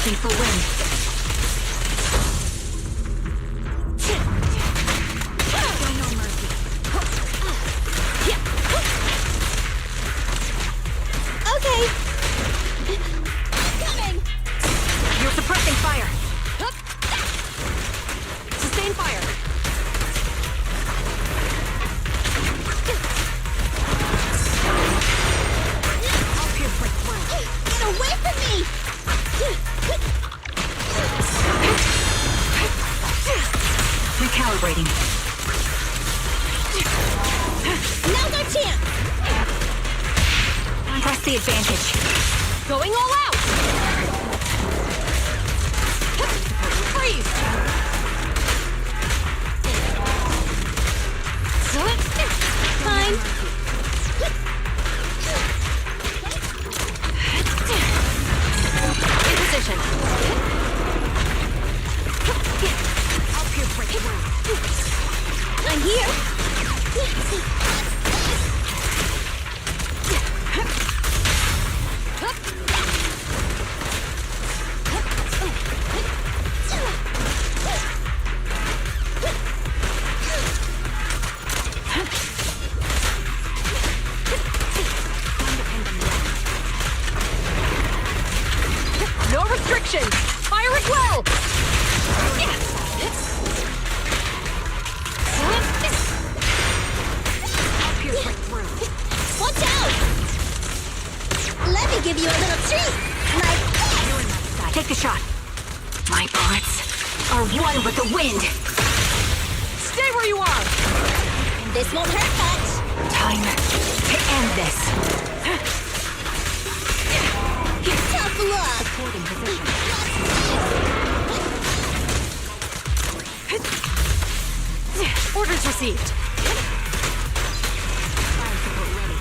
Hoping for wind. No mercy. Okay. Coming. You're suppressing fire. Sustain fire. I'll pierce my throat. Get away from me! Recalibrating. Now's our chance! Press the advantage. Going all out! Freeze! Fine. In position. I'll pierce right through. I'm here. No restrictions! Fire as well! I'll pierce right through. Watch out! Let me give you a little treat! Like this! Take the shot. My bullets are one with the wind. Stay where you are! This won't hurt much. Time to end this. Tough luck. Supporting position. Orders received. Fire support ready.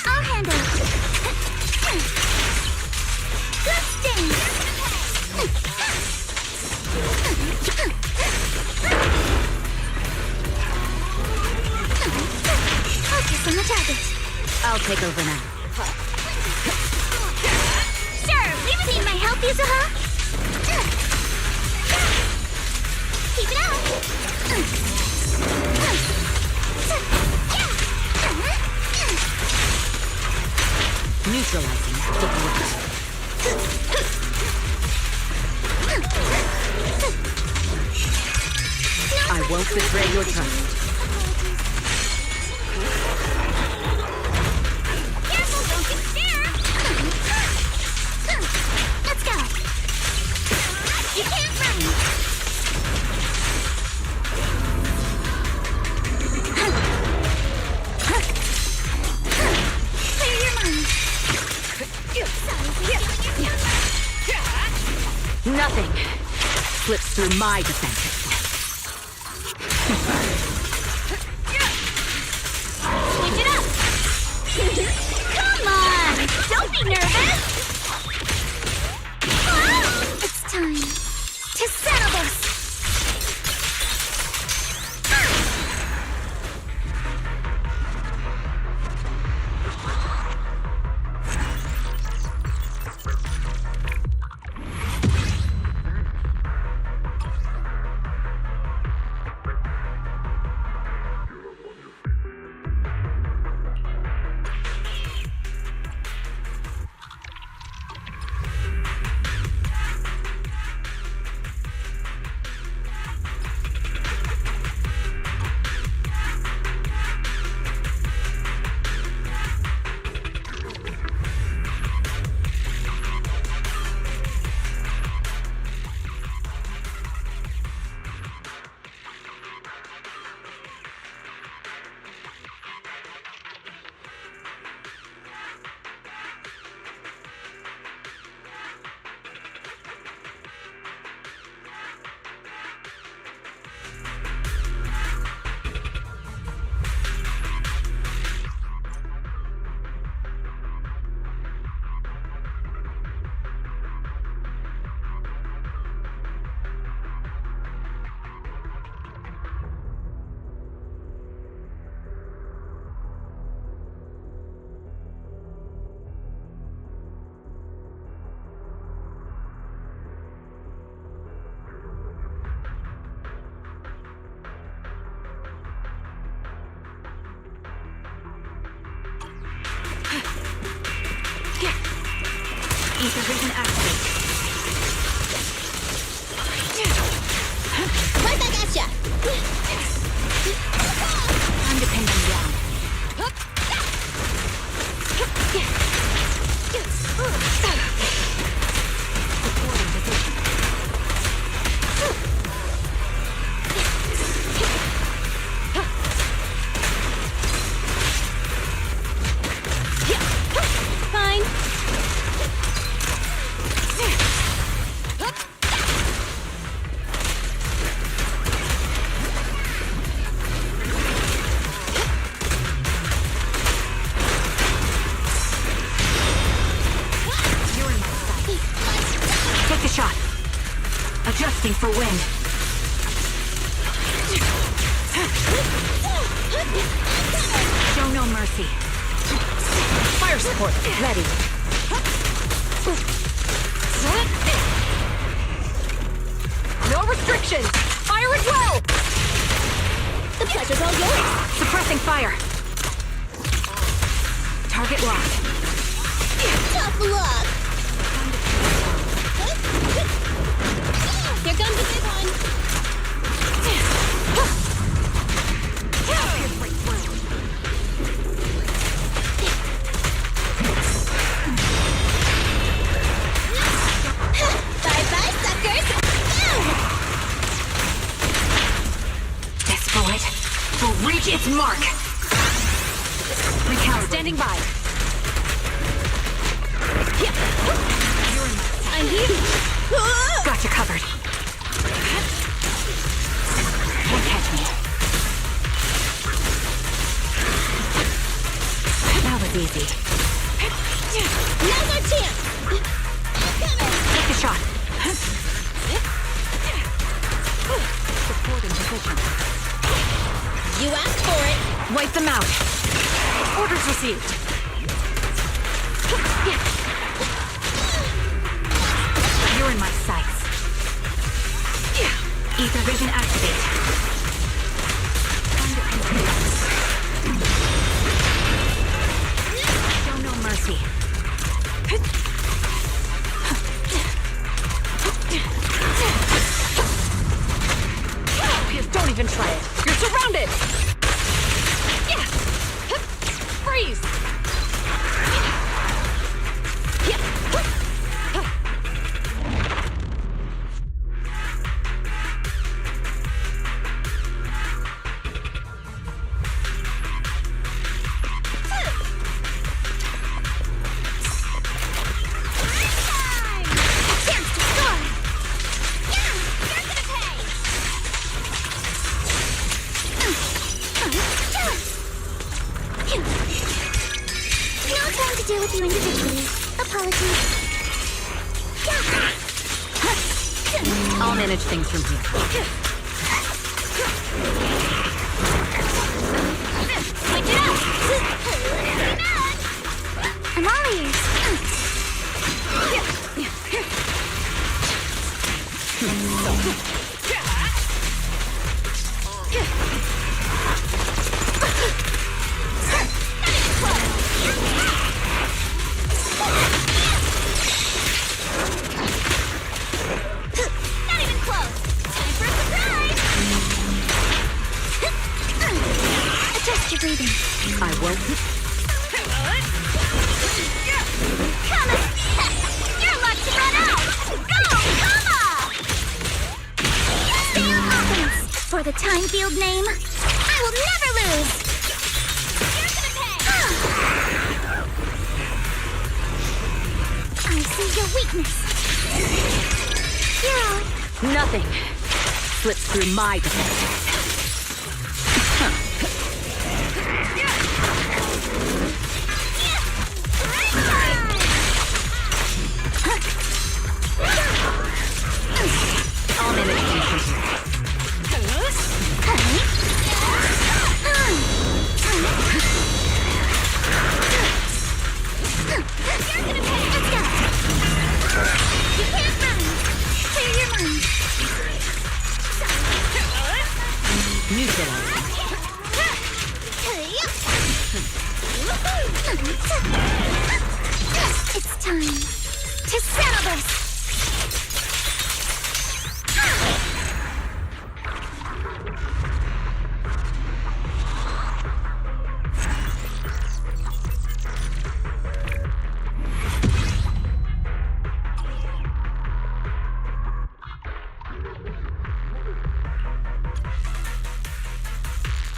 I'll handle it. Good sting. Focus on the target. I'll take over now. Sure, leave it in my help, ᴑᴜᴜ. Keep it up. Neutralizing the threat. I won't betray your trust. Careful, don't get scared! Let's go! You can't run! Clear your mind! Nothing slips through my defenses. Switch it up! Come on! Don't be nervous! It's time to settle this! ⴏ activate. Right back at ya! Time to pin them down. Supporting position. Fine. Take a shot. Adjusting for wind. Show no mercy. Fire support ready. No restrictions. Fire as well. The pleasure's all yours. Suppressing fire. Target locked. Tough luck. Here comes the big one. Bye-bye, suckers. This bullet will reach its mark. Recount standing by. I'm here. Got you covered. Can't catch me. That was easy. Now's our chance. I'm coming. Take a shot. Supporting position. You asked for it. Wipe them out. Orders received. You're in my sights. ⴏ activate. Show no mercy. Don't even try it. You're surrounded. Freeze. Deal with you individually. Apologies. I'll manage things from here. Switch it up! I'm all ears. Breathing. I won't. Come on! Your luck's run out! Go, come on! Stay on offense. For the time field name, I will never lose! Here's the pay! I see your weakness. You're out. Nothing slips through my defenses. I'll manage things from here. You can't run. Clear your mind. Neutralize. It's time to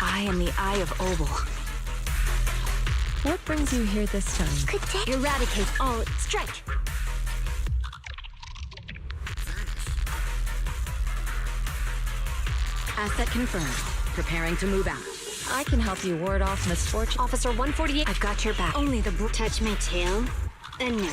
I am the Eye of Obel. What brings you here this time? Could take Eradicate all. Strike! Asset confirmed. Preparing to move out. I can help you ward off misfortune. Officer 148, I've got your back. Only the touch my tail, and no.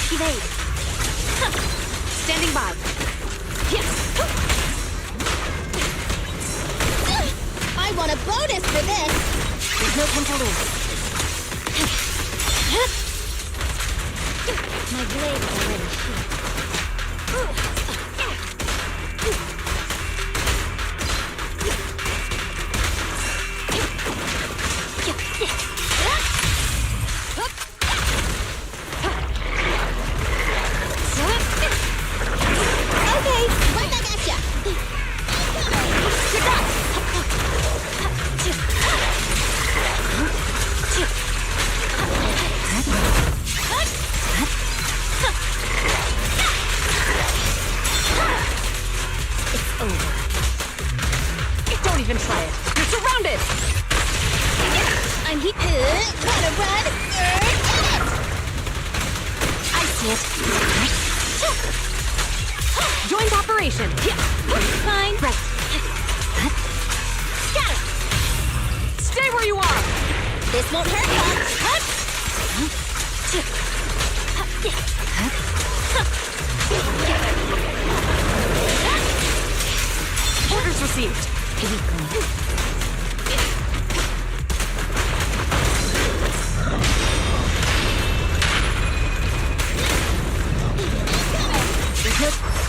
Evade. Standing by. Yes. I want a bonus for this! There's no time to lose. My blade is already shaped. Okay, right back at ya. You're done. It's over. Don't even try it. You're surrounded. I'm heat. Gotta run! Get it! I see it. Joint operation. Fine. Right. Scatter. Stay where you are. This won't hurt much. Orders received.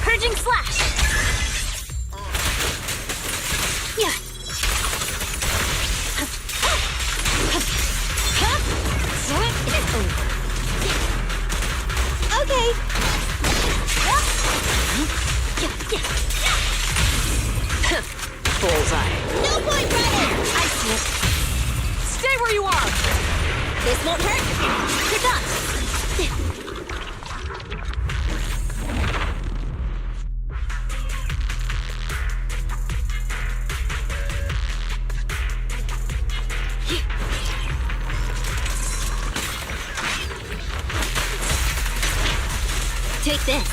Purging slash. Yeah. It's over. Okay. Bullseye. No point running! I see it. Stay where you are. This won't hurt. You're done. Take this.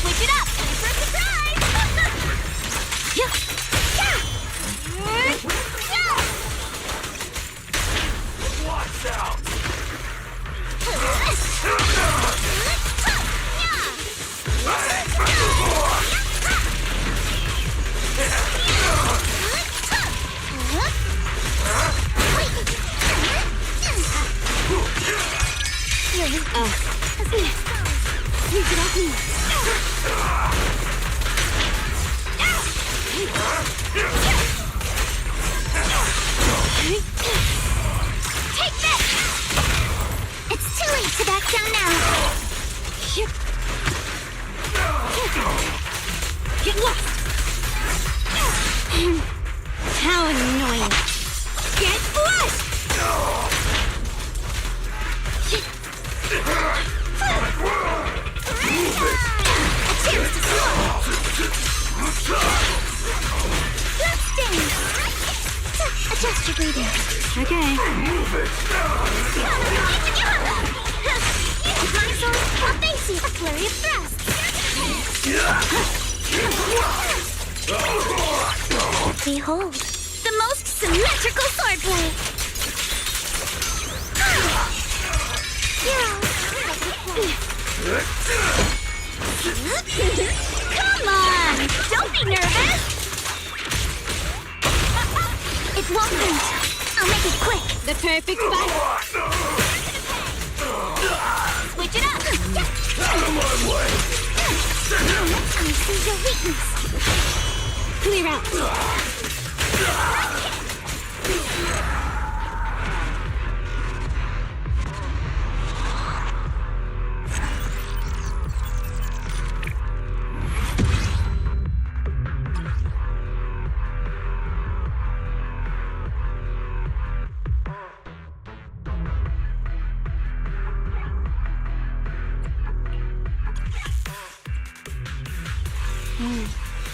Switch it up! Time for a surprise! Watch out! Take this! It's too late to back down now. Get lost. How annoying. Get flushed. A chance to slow. Bloodstains. Adjust your breathing. Okay. My soul's ᴘᴜᴜ, a flurry of thrusts. Behold, the most symmetrical swordplay. Come on! Don't be nervous! It won't hurt. I'll make it quick. The perfect fight. Switch it up! Out of my way! I see your weakness. Clear out.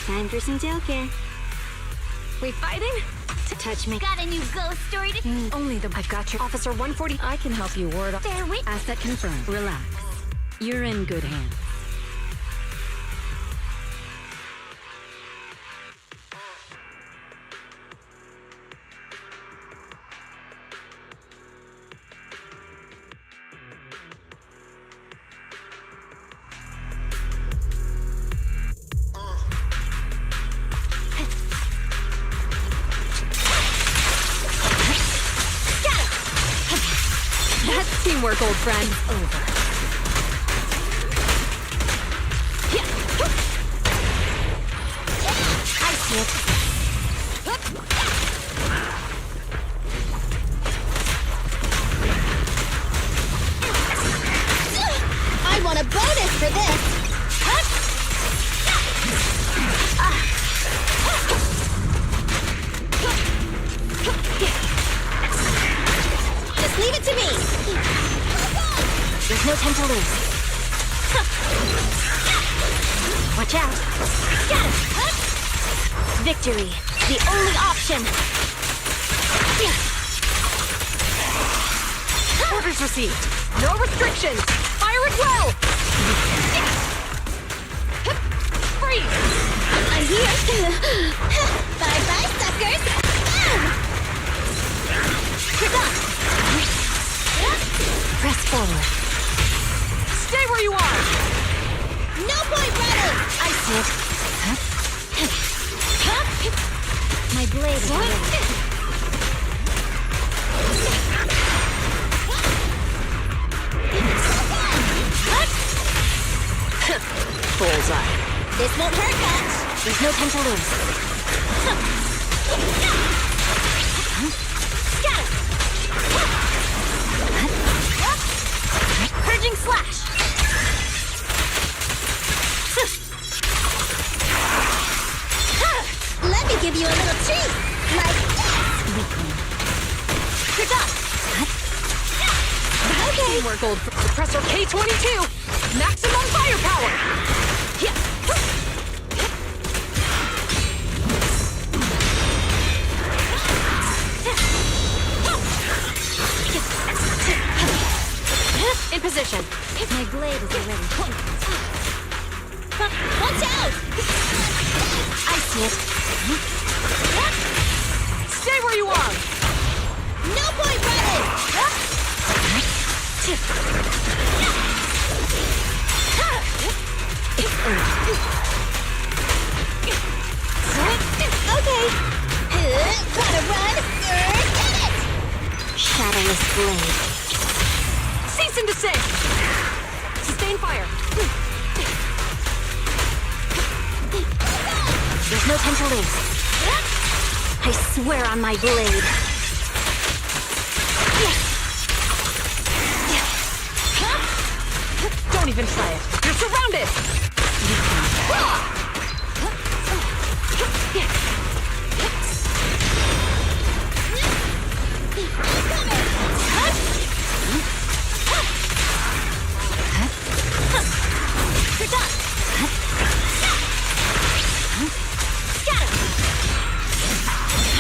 Time for some ᴘᴜᴇ. We fighting? Touch me. Got a new ghost story to... Only the... I've got your Officer 140. I can help you ward off... There we... Asset confirmed. Relax. You're in good hands. That's teamwork, old friend. Over. I see it. I want a bonus for this. Just leave it to me. There's no time to lose. Watch out. Got it. Victory, the only option. Orders received. No restrictions. Fire at will. Freeze. I'm here. Bye-bye, suckers. Press forward. Stay where you are. No point running. I see it. My blade is ready. Bullseye. This won't hurt much. There's no time to lose. Got it. Purging slash. Let me give you a little treat. Like this. You're done. Okay. Teamwork, old friend. Suppressor K-22. Maximum firepower. In position. My blade is ready. Watch out! I see it. Stay where you are. No point running! Okay. Gotta run. Get it! Shadowless blade. Cease and desist. Sustain fire. There's no time to lose. I swear on my blade. Don't even try it. You're surrounded. You're done.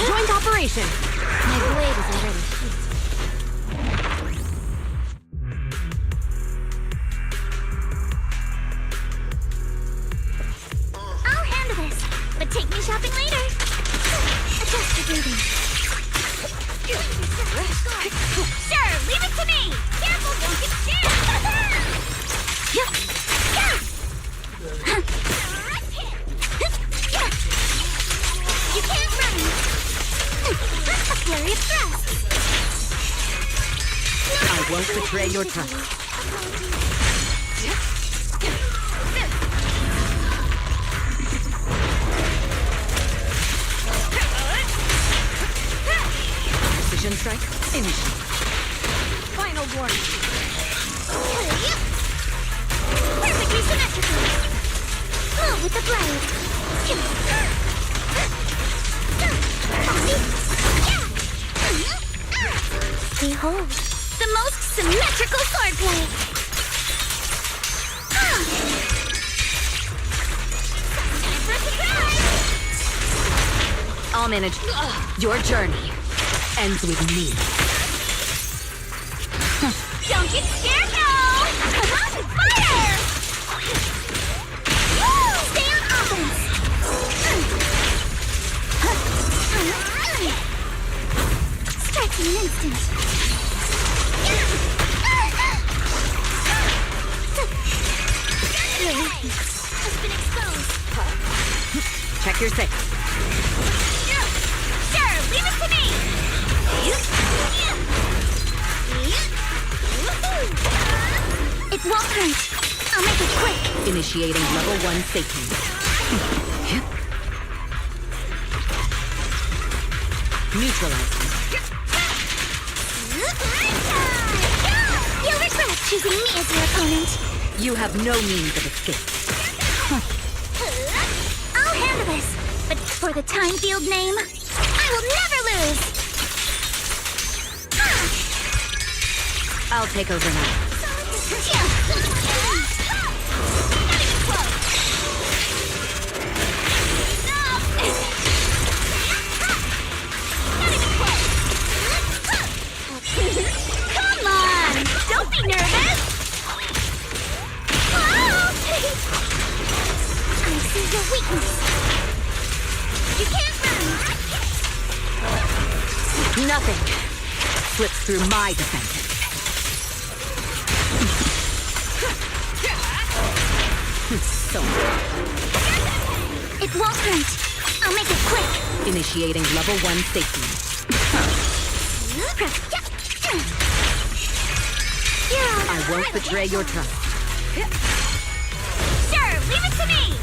Joint operation. My blade is already. I'll handle this, but take me shopping later. Adjust your breathing. won't betray your trust. Precision strike, initiate. Final warning. Perfectly symmetrical. Move with the blade. Behold, the most symmetrical swordplay. Time for a surprise. I'll manage. Your journey ends with me. Don't get scared now! Come on, fire! Woo! Stay on offense! Strike in an instant. Your weakness has been exposed. Check your safe. Sure, leave it to me! It won't hurt. I'll make it quick. Initiating level 1 safety. Neutralizing. You'll regret choosing me as your opponent. You have no means of escape. I'll handle this, but for the time field name, I will never lose. I'll take over now. Come on! Don't be nervous! I see your weakness. You can't run! Nothing slips through my defenses. So, It won't hurt. I'll make it quick. initiating level 1 safety. I won't betray your trust. Sure, leave it to me.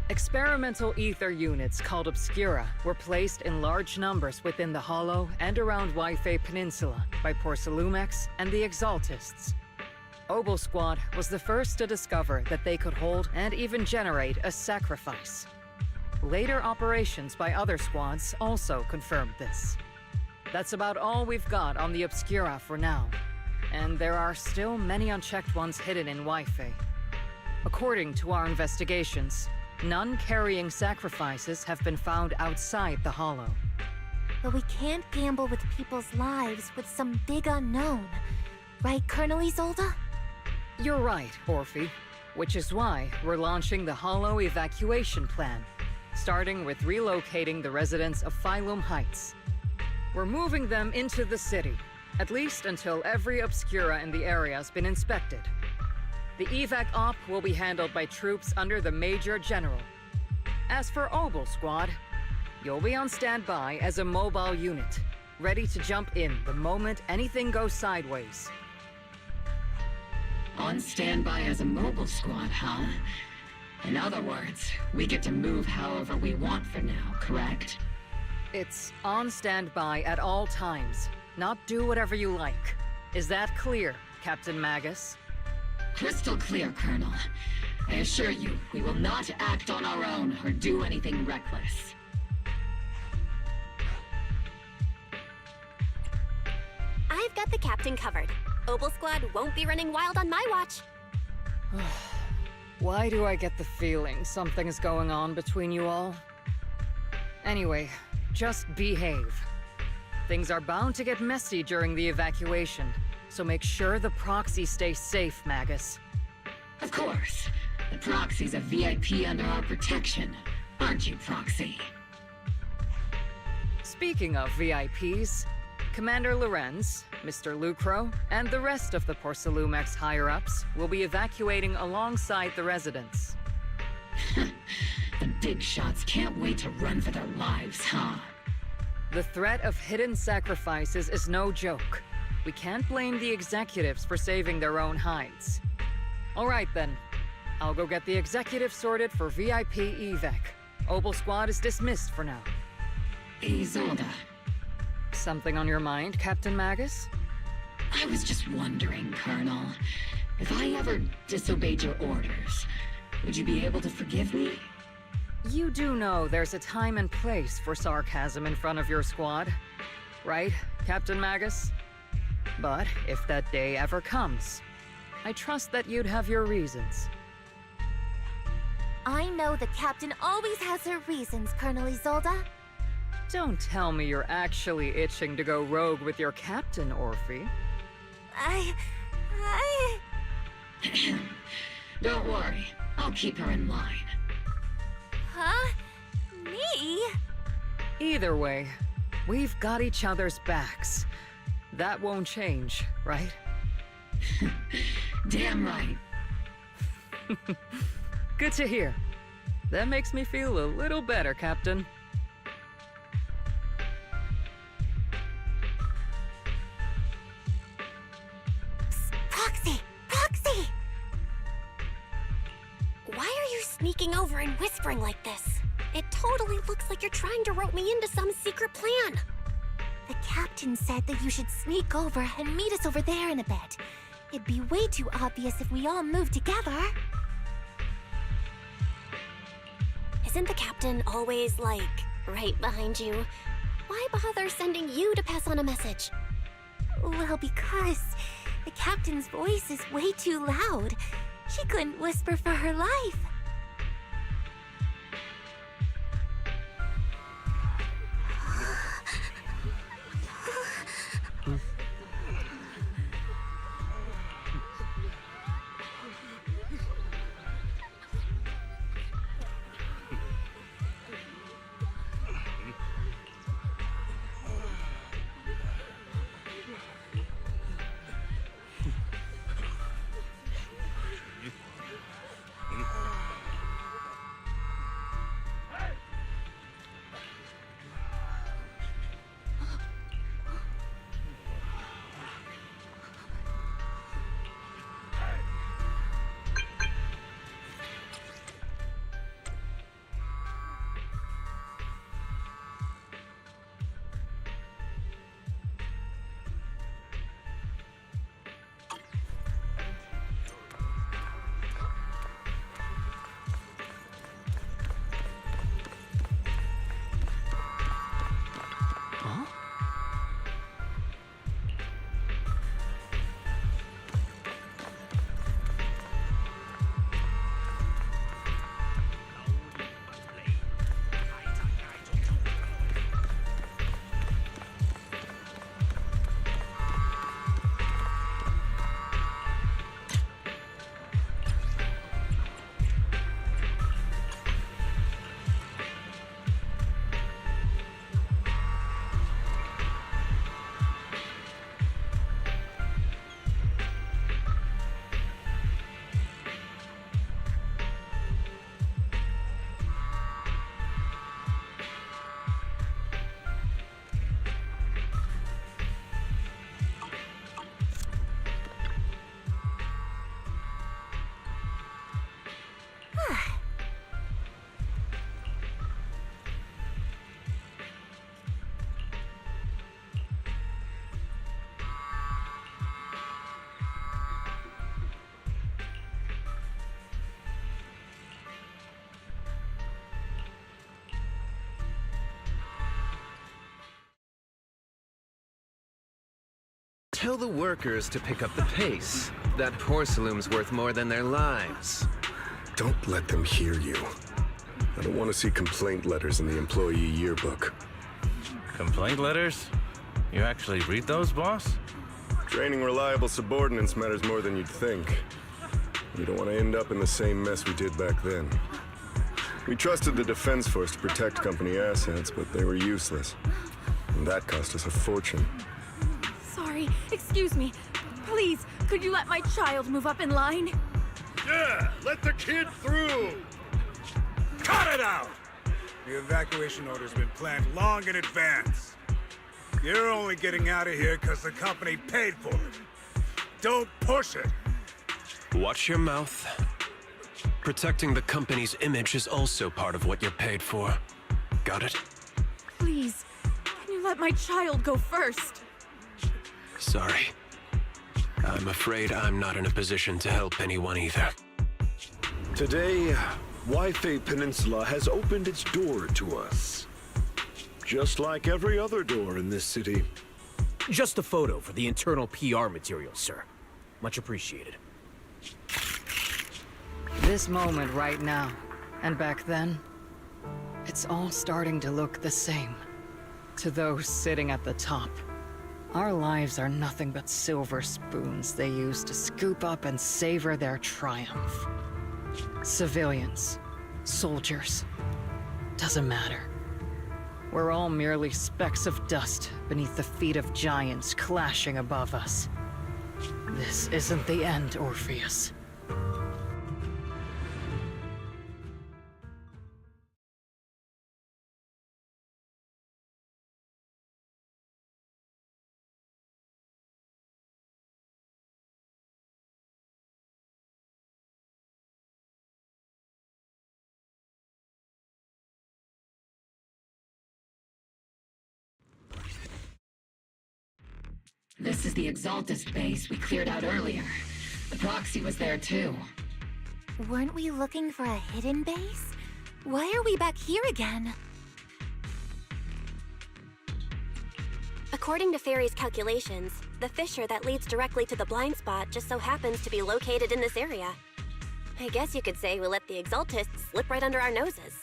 Experimental ether units called Obscura were placed in large numbers within the Hollow and around ŷ Peninsula by ⴑ and the Exaltists. Obel Squad was the first to discover that they could hold and even generate a sacrifice. Later operations by other squads also confirmed this. That's about all we've got on the Obscura for now, and there are still many unchecked ones hidden in ŷ. According to our investigations, none carrying sacrifices have been found outside the Hollow. But we can't gamble with people's lives with some big unknown. Right, Colonel Isolde? You're right, Orphe. Which is why we're launching the Hollow evacuation plan, starting with relocating the residents of Phylum Heights. We're moving them into the city, at least until every Obscura in the area has been inspected. The evac op will be handled by troops under the Major General. As for Obel Squad, you'll be on standby as a mobile unit, ready to jump in the moment anything goes sideways. On standby as a mobile squad, huh? In other words, we get to move however we want for now, correct? It's on standby at all times, not do whatever you like. Is that clear, Captain Magus? Crystal clear, Colonel. I assure you, we will not act on our own or do anything reckless. I've got the captain covered. Obel Squad won't be running wild on my watch. Why do I get the feeling something's going on between you all? Anyway, just behave. Things are bound to get messy during the evacuation, so make sure the proxy stays safe, Magus. Of course. The proxy's a VIP under our protection. Aren't you, Proxy? Speaking of VIPs, Commander Lorenz, Mr. Lucro, and the rest of the ⴑ higher-ups will be evacuating alongside the residents. The big shots can't wait to run for their lives, huh? The threat of hidden sacrifices is no joke. We can't blame the executives for saving their own hides. All right then. I'll go get the executive sorted for VIP evac. Obel Squad is dismissed for now. Isolde, Something on your mind, Captain Magus? I was just wondering, Colonel, if I ever disobeyed your orders, would you be able to forgive me? You do know there's a time and place for sarcasm in front of your squad, right, Captain Magus? But if that day ever comes, I trust that you'd have your reasons. I know the captain always has her reasons, Colonel Isolde. Don't tell me you're actually itching to go rogue with your captain, Orphe. Don't worry, I'll keep her in line. Huh? Me? Either way, we've got each other's backs. That won't change, right? Damn right. Good to hear. That makes me feel a little better, Captain. Proxy! Proxy! Why are you sneaking over and whispering like this? It totally looks like you're trying to rope me into some secret plan. The captain said that you should sneak over and meet us over there in a bit. It'd be way too obvious if we all moved together. Isn't the captain always, like, right behind you? Why bother sending you to pass on a message? Well, because the captain's voice is way too loud. She couldn't whisper for her life. Tell the workers to pick up the pace. That porcelain's worth more than their lives. Don't let them hear you. I don't want to see complaint letters in the employee yearbook. Complaint letters? You actually read those, boss? Training reliable subordinates matters more than you'd think. You don't want to end up in the same mess we did back then. We trusted the Defense Force to protect company assets, but they were useless. And that cost us a fortune. Sorry, excuse me. Please, could you let my child move up in line? Yeah, let the kid through! Cut it out! The evacuation order's been planned long in advance. You're only getting out of here because the company paid for it. Don't push it! Watch your mouth. Protecting the company's image is also part of what you're paid for. Got it? Please, can you let my child go first? Sorry. I'm afraid I'm not in a position to help anyone either. Today, Ybæ Peninsula has opened its door to us. Just like every other door in this city. Just a photo for the internal PR material, sir. Much appreciated. This moment right now, and back then, it's all starting to look the same. To those sitting at the top, our lives are nothing but silver spoons they use to scoop up and savor their triumph. Civilians, soldiers, doesn't matter. We're all merely specks of dust beneath the feet of giants clashing above us. This isn't the end, Orpheus. This is the Exaltist base we cleared out earlier. The proxy was there too. Weren't we looking for a hidden base? Why are we back here again? According to Fairy's calculations, the fissure that leads directly to the blind spot just so happens to be located in this area. I guess you could say we let the Exaltists slip right under our noses.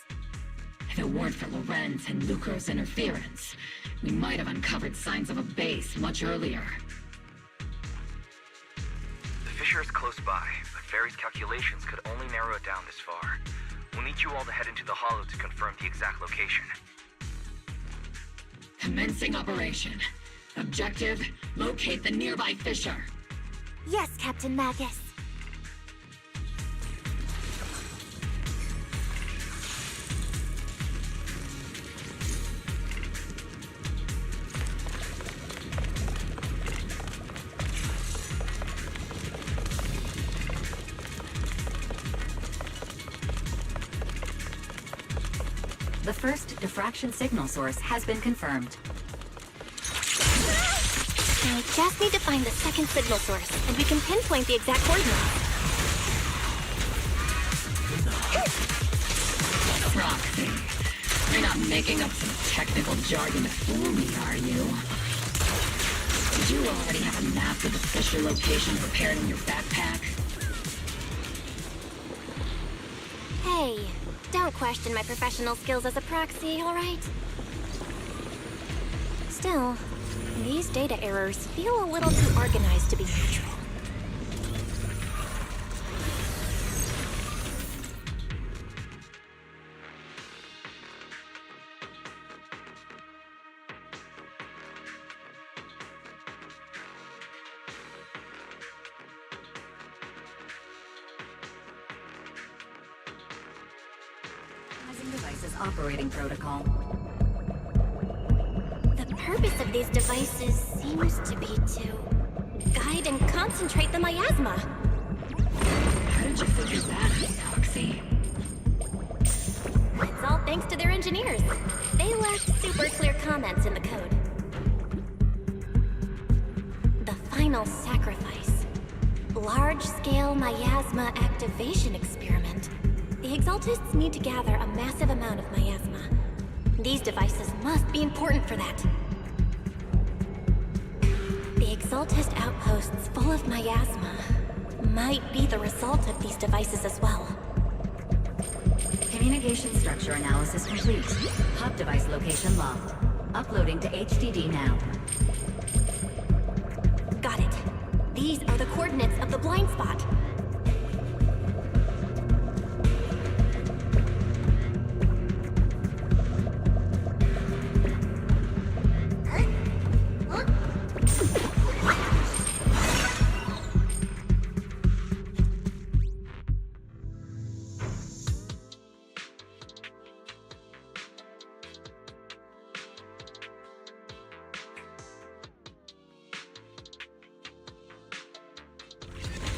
If it weren't for Lorenz and Lucro's interference, we might have uncovered signs of a base much earlier. The fissure is close by, but Fairy's calculations could only narrow it down this far. We'll need you all to head into the hollow to confirm the exact location. Commencing operation. Objective, locate the nearby fissure. Yes, Captain Magus. The first diffraction signal source has been confirmed. I just need to find the second signal source, and we can pinpoint the exact coordinates. Proxy. You're not making up some technical jargon to fool me, are you? Did you already have a map of the fissure location prepared in your backpack? Hey, don't question my professional skills as a proxy, all right? Still, these data errors feel a little too organized to be neutral. Devices operating protocol. The purpose of these devices seems to be to guide and concentrate the miasma. How did you figure that out, Proxy? It's all thanks to their engineers. They left super clear comments in the code. The final sacrifice. Large-scale miasma activation experiment. The Exaltists need to gather a massive amount of miasma. These devices must be important for that. The Exaltist outposts full of miasma might be the result of these devices as well. Communication structure analysis complete. Hub device location locked. Uploading to HDD now. Got it. These are the coordinates of the blind spot.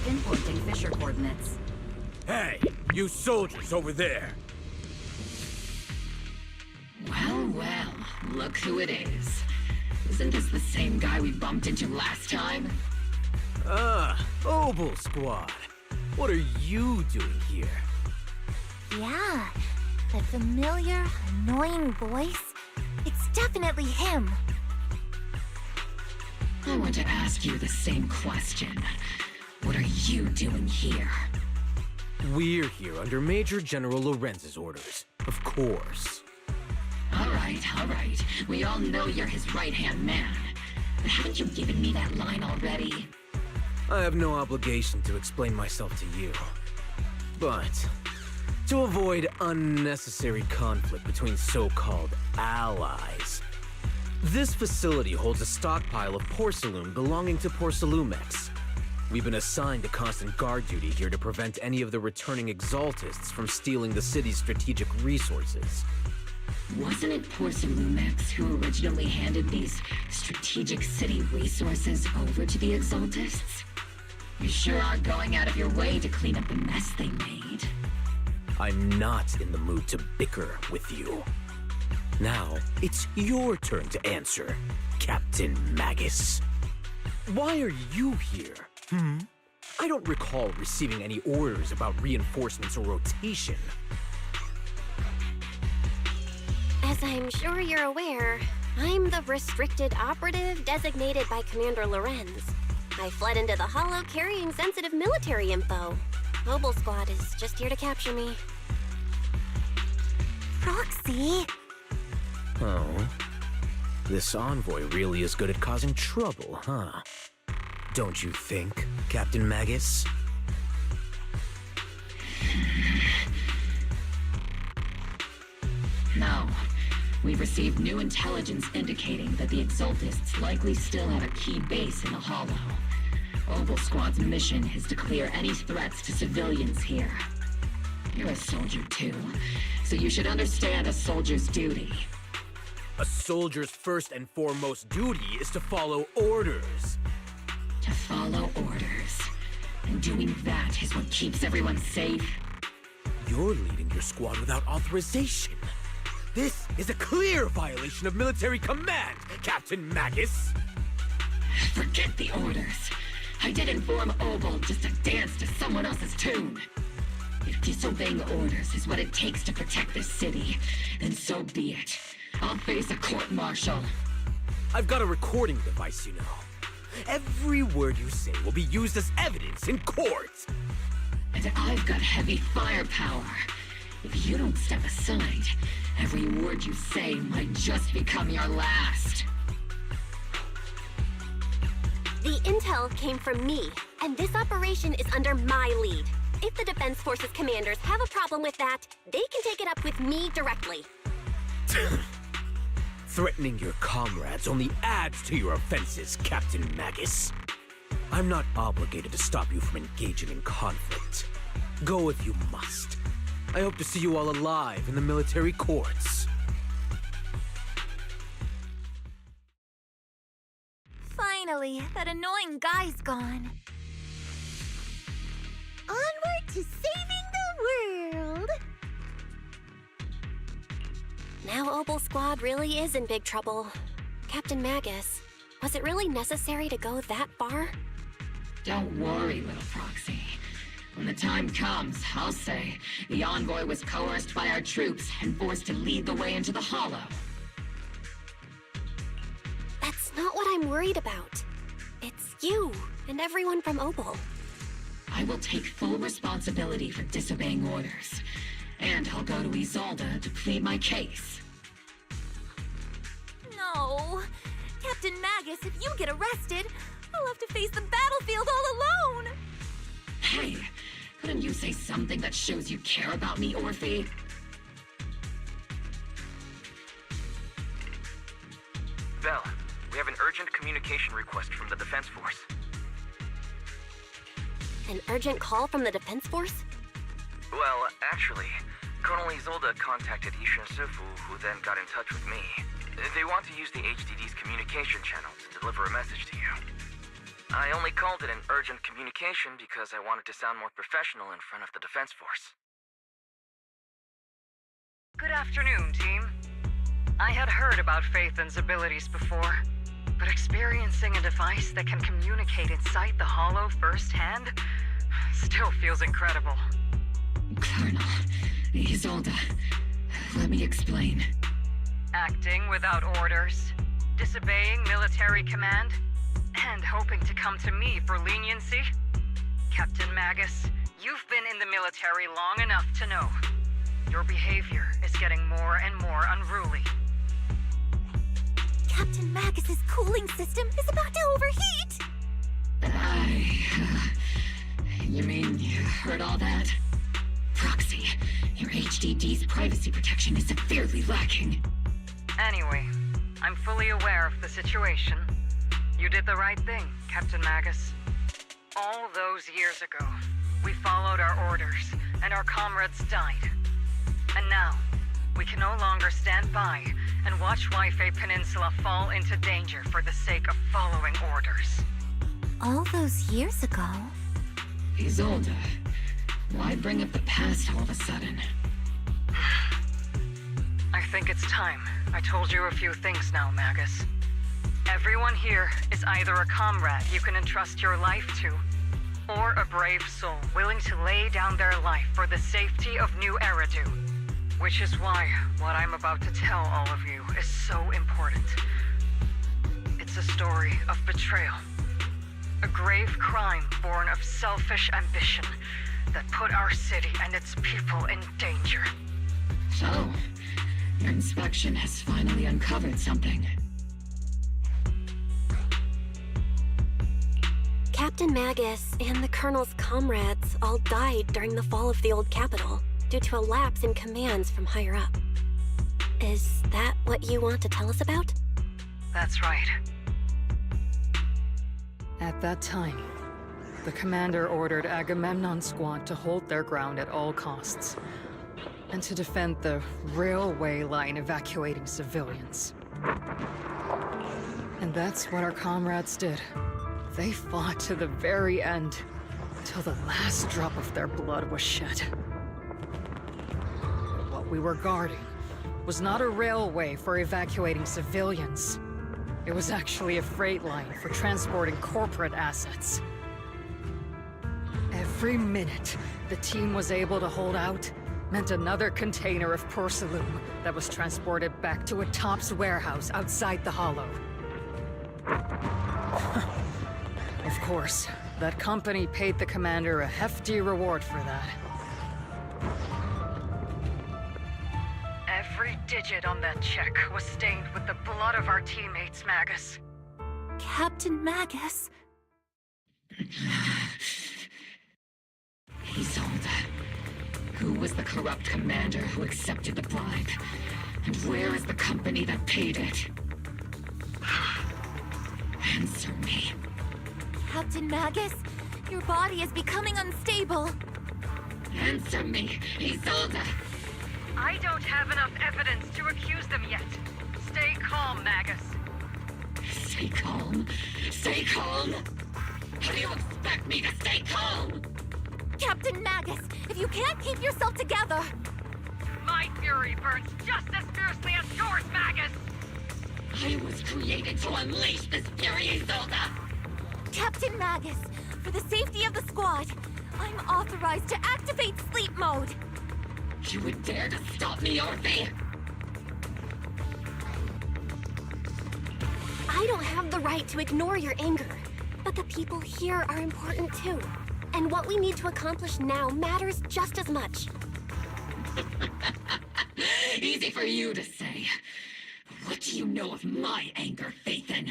Pinpointing Fisher coordinates. Hey, you soldiers over there! Well, well, look who it is. Isn't this the same guy we bumped into last time? Obel Squad. What are you doing here? Yeah, that familiar, annoying voice. It's definitely him. I want to ask you the same question. What are you doing here? We're here under Major General Lorenz's orders, of course. All right. We all know you're his right-hand man. But haven't you given me that line already? I have no obligation to explain myself to you. But to avoid unnecessary conflict between so-called allies, this facility holds a stockpile of porcelain belonging to ʴ괜ᴜᴜmex. We've been assigned to constant guard duty here to prevent any of the returning Exaltists from stealing the city's strategic resources. Wasn't it ʴ괜ᴜᴜmex who originally handed these strategic city resources over to the Exaltists? You sure are going out of your way to clean up the mess they made. I'm not in the mood to bicker with you. Now, it's your turn to answer, Captain Magus. Why are you here? I don't recall receiving any orders about reinforcements or rotation. As I'm sure you're aware, I'm the restricted operative designated by Commander Lorenz. I fled into the Hollow carrying sensitive military info. Obel Squad is just here to capture me. Proxy? Oh. This envoy really is good at causing trouble, huh? Don't you think, Captain Magus? No. We've received new intelligence indicating that the Exaltists likely still have a key base in the Hollow. Obel Squad's mission is to clear any threats to civilians here. You're a soldier too, so you should understand a soldier's duty. A soldier's first and foremost duty is to follow orders. To follow orders. And doing that is what keeps everyone safe. You're leading your squad without authorization. This is a clear violation of military command, Captain Magus! Forget the orders. I didn't form Obel just to dance to someone else's tune. If disobeying orders is what it takes to protect this city, then so be it. I'll face a court-martial. I've got a recording device, you know. Every word you say will be used as evidence in court. And I've got heavy firepower. If you don't step aside, every word you say might just become your last. The intel came from me, and this operation is under my lead. If the Defense Forces commanders have a problem with that, they can take it up with me directly. Threatening your comrades only adds to your offenses, Captain Magus. I'm not obligated to stop you from engaging in conflict. Go if you must. I hope to see you all alive in the military courts. Finally, that annoying guy's gone. Onward to saving the world! Now Obel Squad really is in big trouble. Captain Magus, was it really necessary to go that far? Don't worry, little proxy. When the time comes, I'll say the envoy was coerced by our troops and forced to lead the way into the Hollow. That's not what I'm worried about. It's you and everyone from Obel. I will take full responsibility for disobeying orders. And I'll go to Isolde to plead my case. No! Captain Magus, if you get arrested, I'll have to face the battlefield all alone! Hey, couldn't you say something that shows you care about me, Orphe? Belle, we have an urgent communication request from the Defense Force. An urgent call from the Defense Force? Well, actually, Colonel Isolde contacted ýᴏᴜ, who then got in touch with me. They want to use the HDD's communication channel to deliver a message to you. I only called it an urgent communication because I wanted to sound more professional in front of the Defense Force. Good afternoon, team. I had heard about Phaethon's abilities before, but experiencing a device that can communicate inside the Hollow firsthand still feels incredible. Colonel, Isolde, let me explain. Acting without orders, disobeying military command, and hoping to come to me for leniency? Captain Magus, you've been in the military long enough to know. Your behavior is getting more and more unruly. Captain Magus's cooling system is about to overheat! You mean you heard all that? Proxy, your HDD's privacy protection is severely lacking. Anyway, I'm fully aware of the situation. You did the right thing, Captain Magus. All those years ago, we followed our orders, and our comrades died. And now, we can no longer stand by and watch ŴyfぇPeninsula fall into danger for the sake of following orders. All those years ago? Isolde, why bring up the past all of a sudden? I think it's time I told you a few things now, Magus. Everyone here is either a comrade you can entrust your life to, or a brave soul willing to lay down their life for the safety of New Eridu. Which is why what I'm about to tell all of you is so important. It's a story of betrayal. A grave crime born of selfish ambition that put our city and its people in danger. So, your inspection has finally uncovered something. Captain Magus and the Colonel's comrades all died during the fall of the old capital due to a lapse in commands from higher up. Is that what you want to tell us about? That's right. At that time, the commander ordered Agamemnon's squad to hold their ground at all costs, and to defend the railway line evacuating civilians. And that's what our comrades did. They fought to the very end, till the last drop of their blood was shed. What we were guarding was not a railway for evacuating civilians. It was actually a freight line for transporting corporate assets. Every minute the team was able to hold out meant another container of porcelain that was transported back to a Topps warehouse outside the Hollow. Of course, that company paid the commander a hefty reward for that. Every digit on that check was stained with the blood of our teammates, Magus. Captain Magus? Isolde, who was the corrupt commander who accepted the bribe? And where is the company that paid it? Answer me. Captain Magus, your body is becoming unstable. Answer me, Isolde! I don't have enough evidence to accuse them yet. Stay calm, Magus. Stay calm? Stay calm? How do you expect me to stay calm? Captain Magus, if you can't keep yourself together... My fury burns just as fiercely as yours, Magus! I was created to unleash this fury, Isolde! Captain Magus, for the safety of the squad, I'm authorized to activate sleep mode. You would dare to stop me, Orphe? I don't have the right to ignore your anger. But the people here are important too. And what we need to accomplish now matters just as much. Easy for you to say. What do you know of my anger, Phaethon?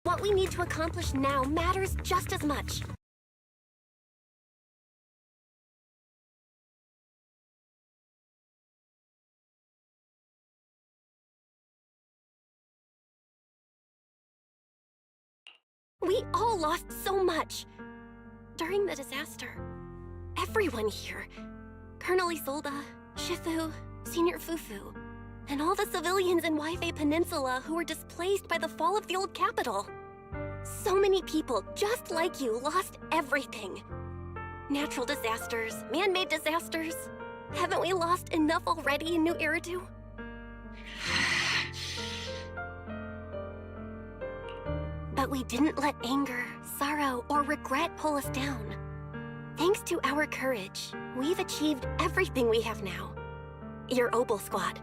What we need to accomplish now matters just as much. We all lost so much. During the disaster, everyone here, Colonel Isolde, Shifu, Senior Fufu, and all the civilians in Ybei Peninsula who were displaced by the fall of the old capital. So many people just like you lost everything. Natural disasters, man-made disasters. Haven't we lost enough already in ᴑɪᴜᴜ? But we didn't let anger, sorrow, or regret pull us down. Thanks to our courage, we've achieved everything we have now. Your Obel Squad,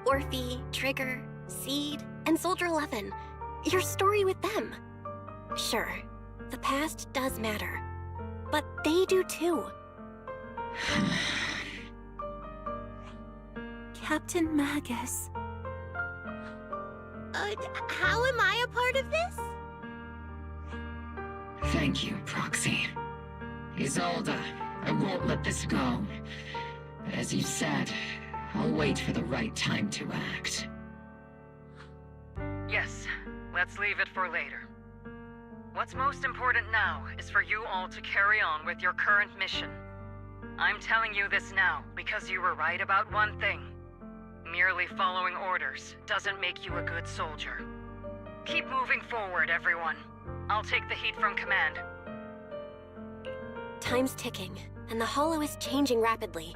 Orphe, Trigger, Seed, and Soldier 11. Your story with them. Sure, the past does matter. But they do too. Captain Magus. How am I a part of this? Thank you, Proxy. Isolde, I won't let this go. As you said, I'll wait for the right time to act. Yes, let's leave it for later. What's most important now is for you all to carry on with your current mission. I'm telling you this now because you were right about one thing. Merely following orders doesn't make you a good soldier. Keep moving forward, everyone. I'll take the heat from command. Time's ticking, and the Hollow is changing rapidly.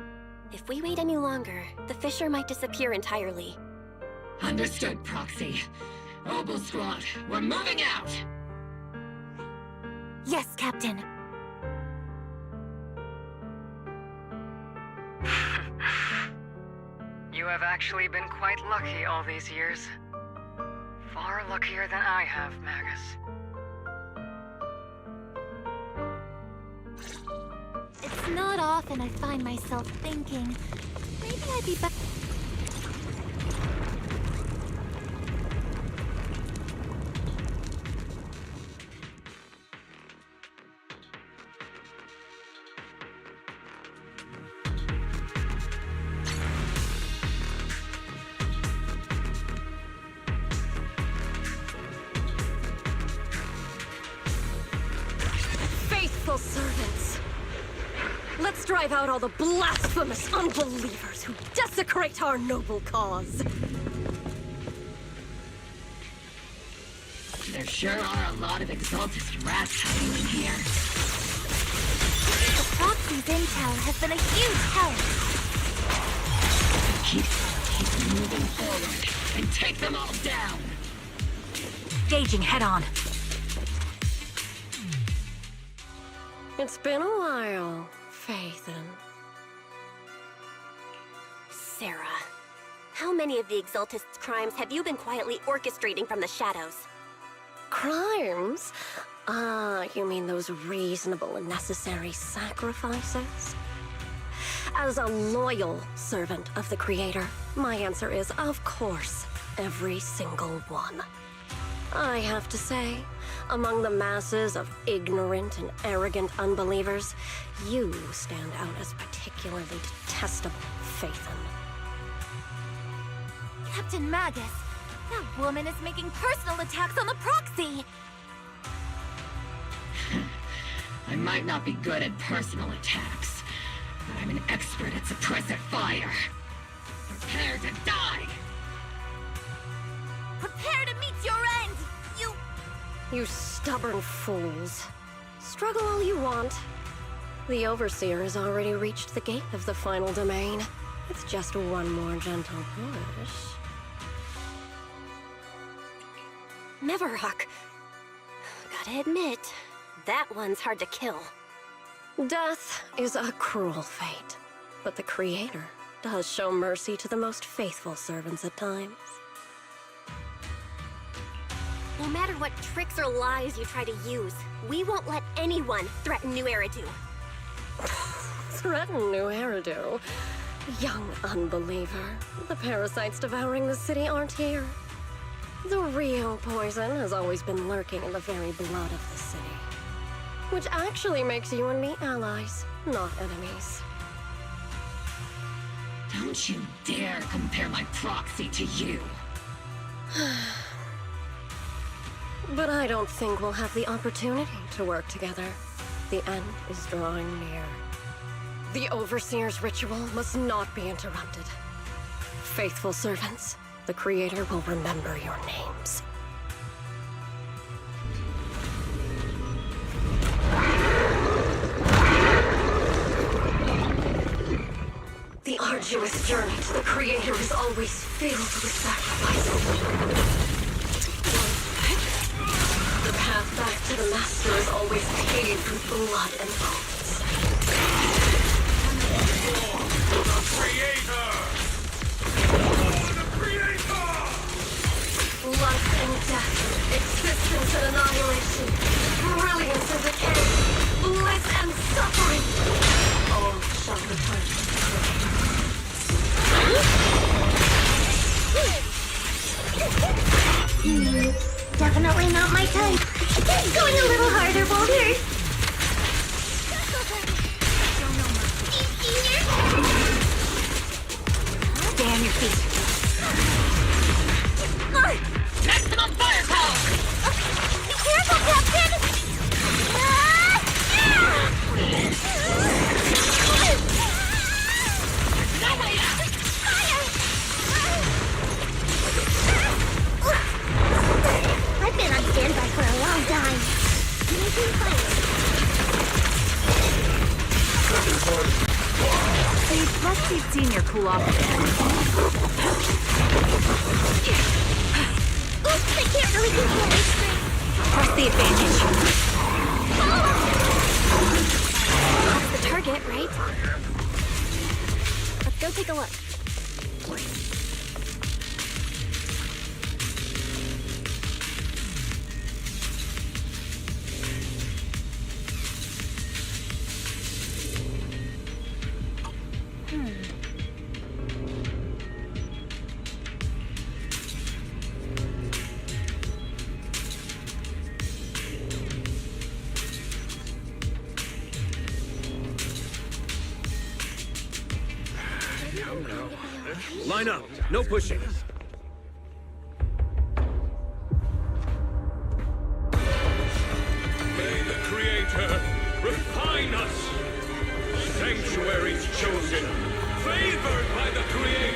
If we wait any longer, the fissure might disappear entirely. Understood, Proxy. Obel Squad, we're moving out! Yes, Captain. You have actually been quite lucky all these years. Far luckier than I have, Magus. It's not often I find myself thinking, maybe I'd be better. Faithful servants. Let's drive out all the blasphemous unbelievers who desecrate our noble cause. There sure are a lot of Exaltist rats hiding in here. The Proxy's intel has been a huge help. Keep moving forward and take them all down. Staging head-on. It's been a while, Phaethon. Sarah, how many of the Exaltists' crimes have you been quietly orchestrating from the shadows? Crimes? You mean those reasonable and necessary sacrifices? As a loyal servant of the Creator, my answer is, of course, every single one. I have to say, among the masses of ignorant and arrogant unbelievers, you stand out as particularly detestable, Phaethon. Captain Magus, that woman is making personal attacks on the Proxy! I might not be good at personal attacks, but I'm an expert at suppressive fire. Prepare to die! Prepare to meet your end! You stubborn fools. Struggle all you want. The Overseer has already reached the gate of the final domain. It's just one more gentle push. Neverhawk. Gotta admit, that one's hard to kill. Death is a cruel fate, but the Creator does show mercy to the most faithful servants at times. No matter what tricks or lies you try to use, we won't let anyone threaten ᴑɪᴜᴜ. Threaten ᴑɪᴜᴜ? Young unbeliever. The parasites devouring the city aren't here. The real poison has always been lurking in the very blood of the city. Which actually makes you and me allies, not enemies. Don't you dare compare my Proxy to you! But I don't think we'll have the opportunity to work together. The end is drawing near. The Overseer's ritual must not be interrupted. Faithful servants, the Creator will remember your names. arduous journey to the Creator is always filled with sacrifice. The path back to the Master is always paved with blood and bones. The Creator! The Creator! Life and death, existence and annihilation, brilliance and decay, bliss and suffering, all shall return. Definitely not my type. Going a little harder, Boulder. Stay on your feet. Maximum firepower! Be careful, Captain! No way out! I've been on standby for a long time. Making fire. Please, let's see Senior cool off. Oops, I can't really control my strength. Press the advantage. That's the target, right? Let's go take a look. Line up. No pushing. May the Creator refine us! Sanctuaries chosen, favored by the Creator!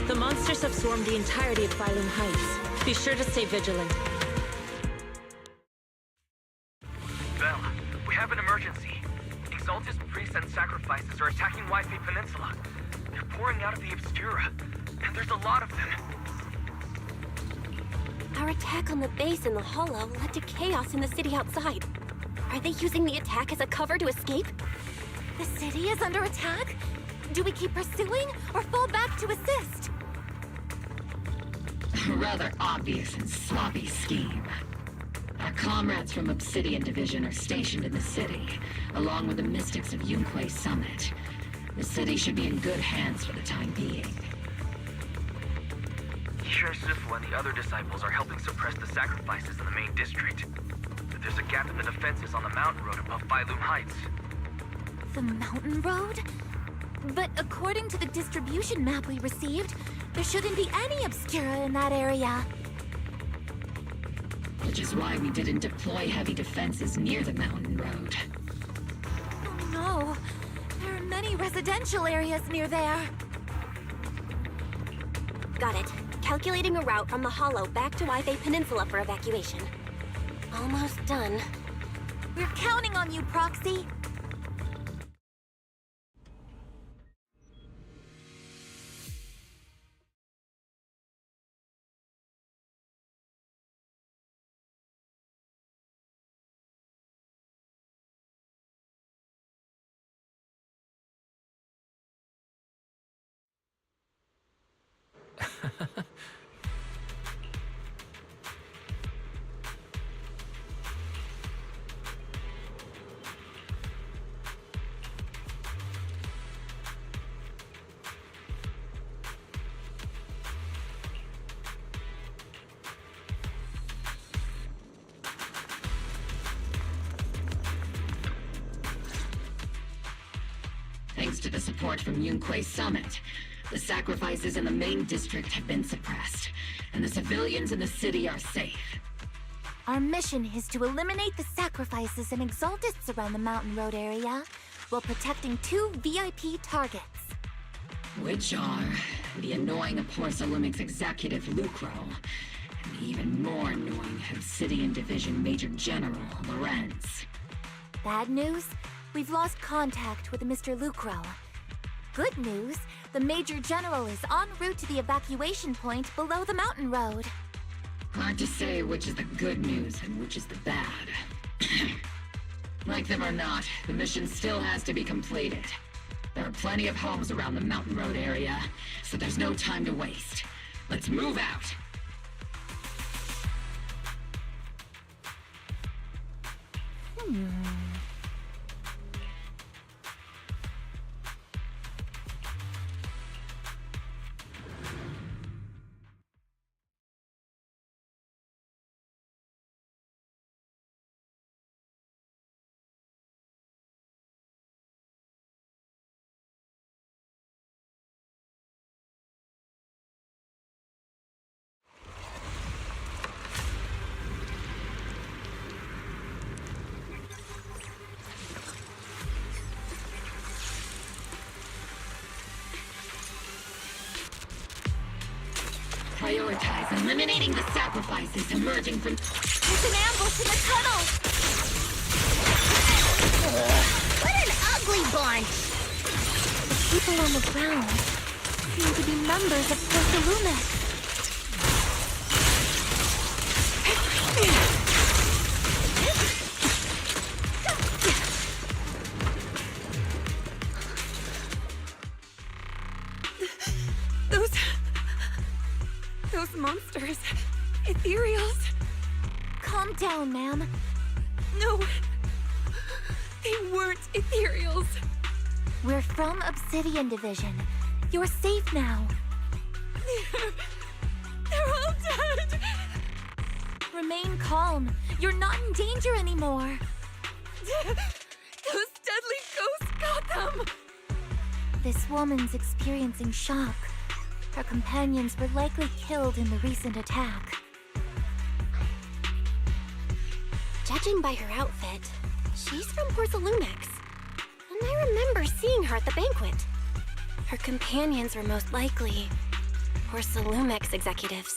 The monsters have swarmed the entirety of Ʀᴏᴜ Heights. Be sure to stay vigilant. Belle, we have an emergency. Exalted priests and sacrifices are attacking Ŵyfê Peninsula. They're pouring out of the Obscura, and there's a lot of them. Our attack on the base in the Hollow led to chaos in the city outside. Are they using the attack as a cover to escape? The city is under attack? Do we keep pursuing or fall back to assist? Rather obvious and sloppy scheme. Our comrades from Obsidian Division are stationed in the city, along with the mystics of Yunque Summit. The city should be in good hands for the time being. ᴘᴜᴜ and the other disciples are helping suppress the sacrifices in the main district. But there's a gap in the defenses on the mountain road above Ʀᴜ Heights. The mountain road? But according to the distribution map we received, there shouldn't be any Obscura in that area. Which is why we didn't deploy heavy defenses near the mountain road. Oh no, there are many residential areas near there. Got it. Calculating a route from the Hollow back to Ŵyfê Peninsula for evacuation. Almost done. We're counting on you, Proxy. to the support from յούνκουε Summit, the sacrifices in the main district have been suppressed, and the civilians in the city are safe. Our mission is to eliminate the sacrifices and exaltists around the Mountain Road area, while protecting 2 VIP targets. Which are the annoying ᴘᴜᴜᴜ executive Լᴜ and the even more annoying Obsidian Division Major General Lorenz. Bad news? We've lost contact with Mr. Λᴜ. Good news? The Major General is en route to the evacuation point below the mountain road. Hard to say which is the good news and which is the bad. Like them or not, the mission still has to be completed. There are plenty of homes around the Mountain Road area, so there's no time to waste. Let's move out! Prioritize eliminating the sacrifices emerging from... There's an ambush in the tunnel! What an ugly bunch! The people on the ground seem to be members of ᴘᴜᴜᴜ. Those monsters. Ethereals. Calm down, ma'am. No. They weren't Ethereals. We're from Obsidian Division. You're safe now. They're all dead. Remain calm. You're not in danger anymore. Those deadly ghosts got them. This woman's experiencing shock. Her companions were likely killed in the recent attack. Judging by her outfit, she's from ᴘᴜᴜᴜ. And I remember seeing her at the banquet. Her companions were most likely ᴘᴜᴜᴜ executives.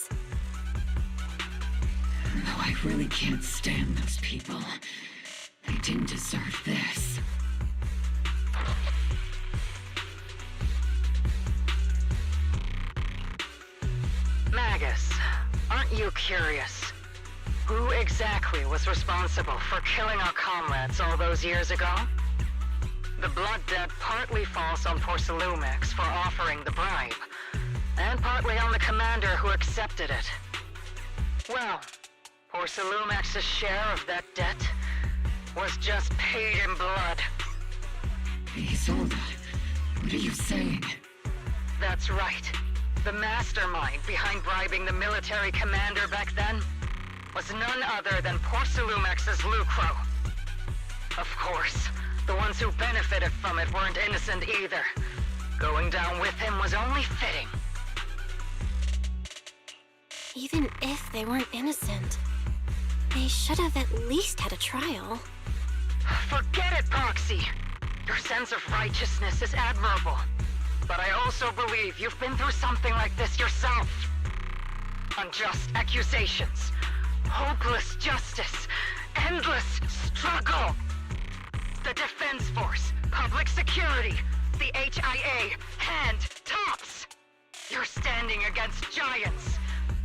Though I really can't stand those people. They didn't deserve this. Magus, aren't you curious? Who exactly was responsible for killing our comrades all those years ago? The blood debt partly falls on ᴘᴜᴜᴜ for offering the bribe, and partly on the commander who accepted it. Well, ᴘᴜᴜᴜ's share of that debt was just paid in blood. Isolde, what are you saying? That's right. The mastermind behind bribing the military commander back then was none other than ᴘᴜᴜᴜ's Λᴜ. Of course, the ones who benefited from it weren't innocent either. Going down with him was only fitting. Even if they weren't innocent, they should have at least had a trial. Forget it, Proxy. Your sense of righteousness is admirable. But I also believe you've been through something like this yourself. Unjust accusations, hopeless justice, endless struggle. The Defense Force, public security, the HIA, and tops. You're standing against giants.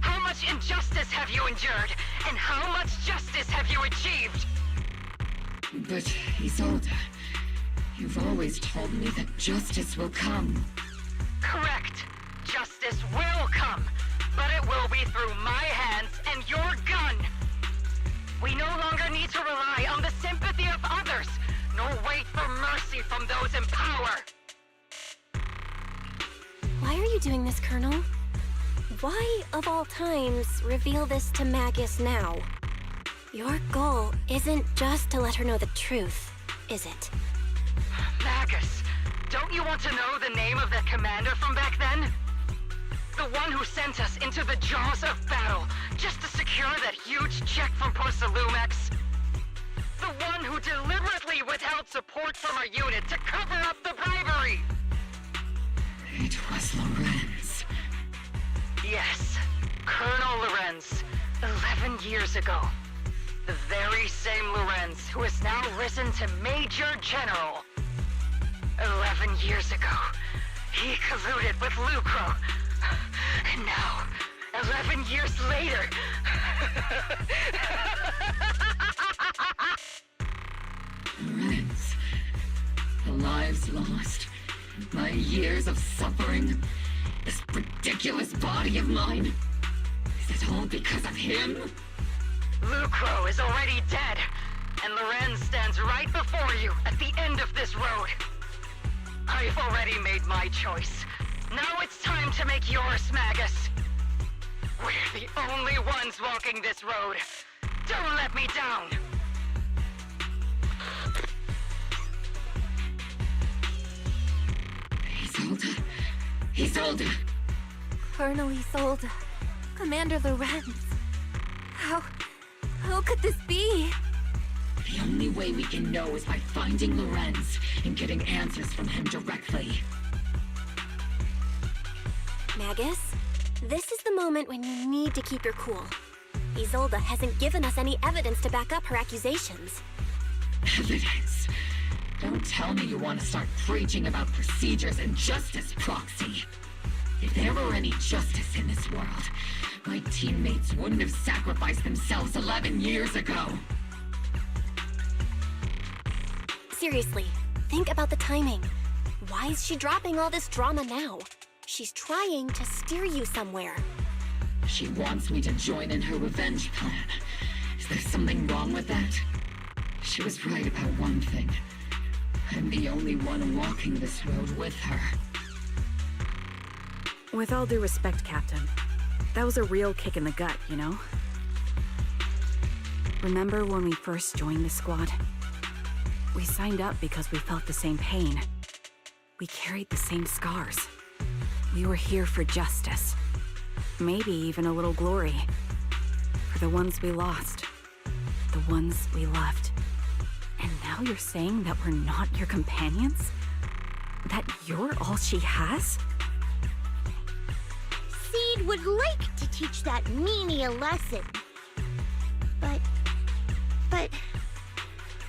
How much injustice have you endured, and how much justice have you achieved? But, Isolde, you've always told me that justice will come. Correct. Justice will come, but it will be through my hands and your gun. We no longer need to rely on the sympathy of others, nor wait for mercy from those in power. Why are you doing this, Colonel? Why, of all times, reveal this to Magus now? Your goal isn't just to let her know the truth, is it? Magus, Don't you want to know the name of that commander from back then? The one who sent us into the jaws of battle just to secure that huge check from ᴑɪᴜᴜ. The one who deliberately withheld support from our unit to cover up the bribery! It was Lorenz. Yes, Colonel Lorenz, 11 years ago. The very same Lorenz who has now risen to Major General. 11 years ago, he colluded with љūkrow. And now, 11 years later... Lorenz. The lives lost. My years of suffering. This ridiculous body of mine. Is it all because of him? љūkrow is already dead, and Lorenz stands right before you at the end of this road. I've already made my choice. Now it's time to make yours, Magus. We're the only ones walking this road. Don't let me down. Isolde. Isolde. Colonel Isolde. Commander Lorenz. How could this be? The only way we can know is by finding Lorenz and getting answers from him directly. Magus, this is the moment when you need to keep your cool. Isolde hasn't given us any evidence to back up her accusations. Evidence? Don't tell me you want to start preaching about procedures and justice, Proxy. If there were any justice in this world, my teammates wouldn't have sacrificed themselves 11 years ago. Seriously, think about the timing. Why is she dropping all this drama now? She's trying to steer you somewhere. She wants me to join in her revenge plan. Is there something wrong with that? She was right about one thing. I'm the only one walking this road with her. With all due respect, Captain, that was a real kick in the gut, you know? Remember when we first joined the squad? We signed up because we felt the same pain. We carried the same scars. We were here for justice. Maybe even a little glory. For the ones we lost. The ones we loved. And now you're saying that we're not your companions? That you're all she has? Seed would like to teach that meanie a lesson.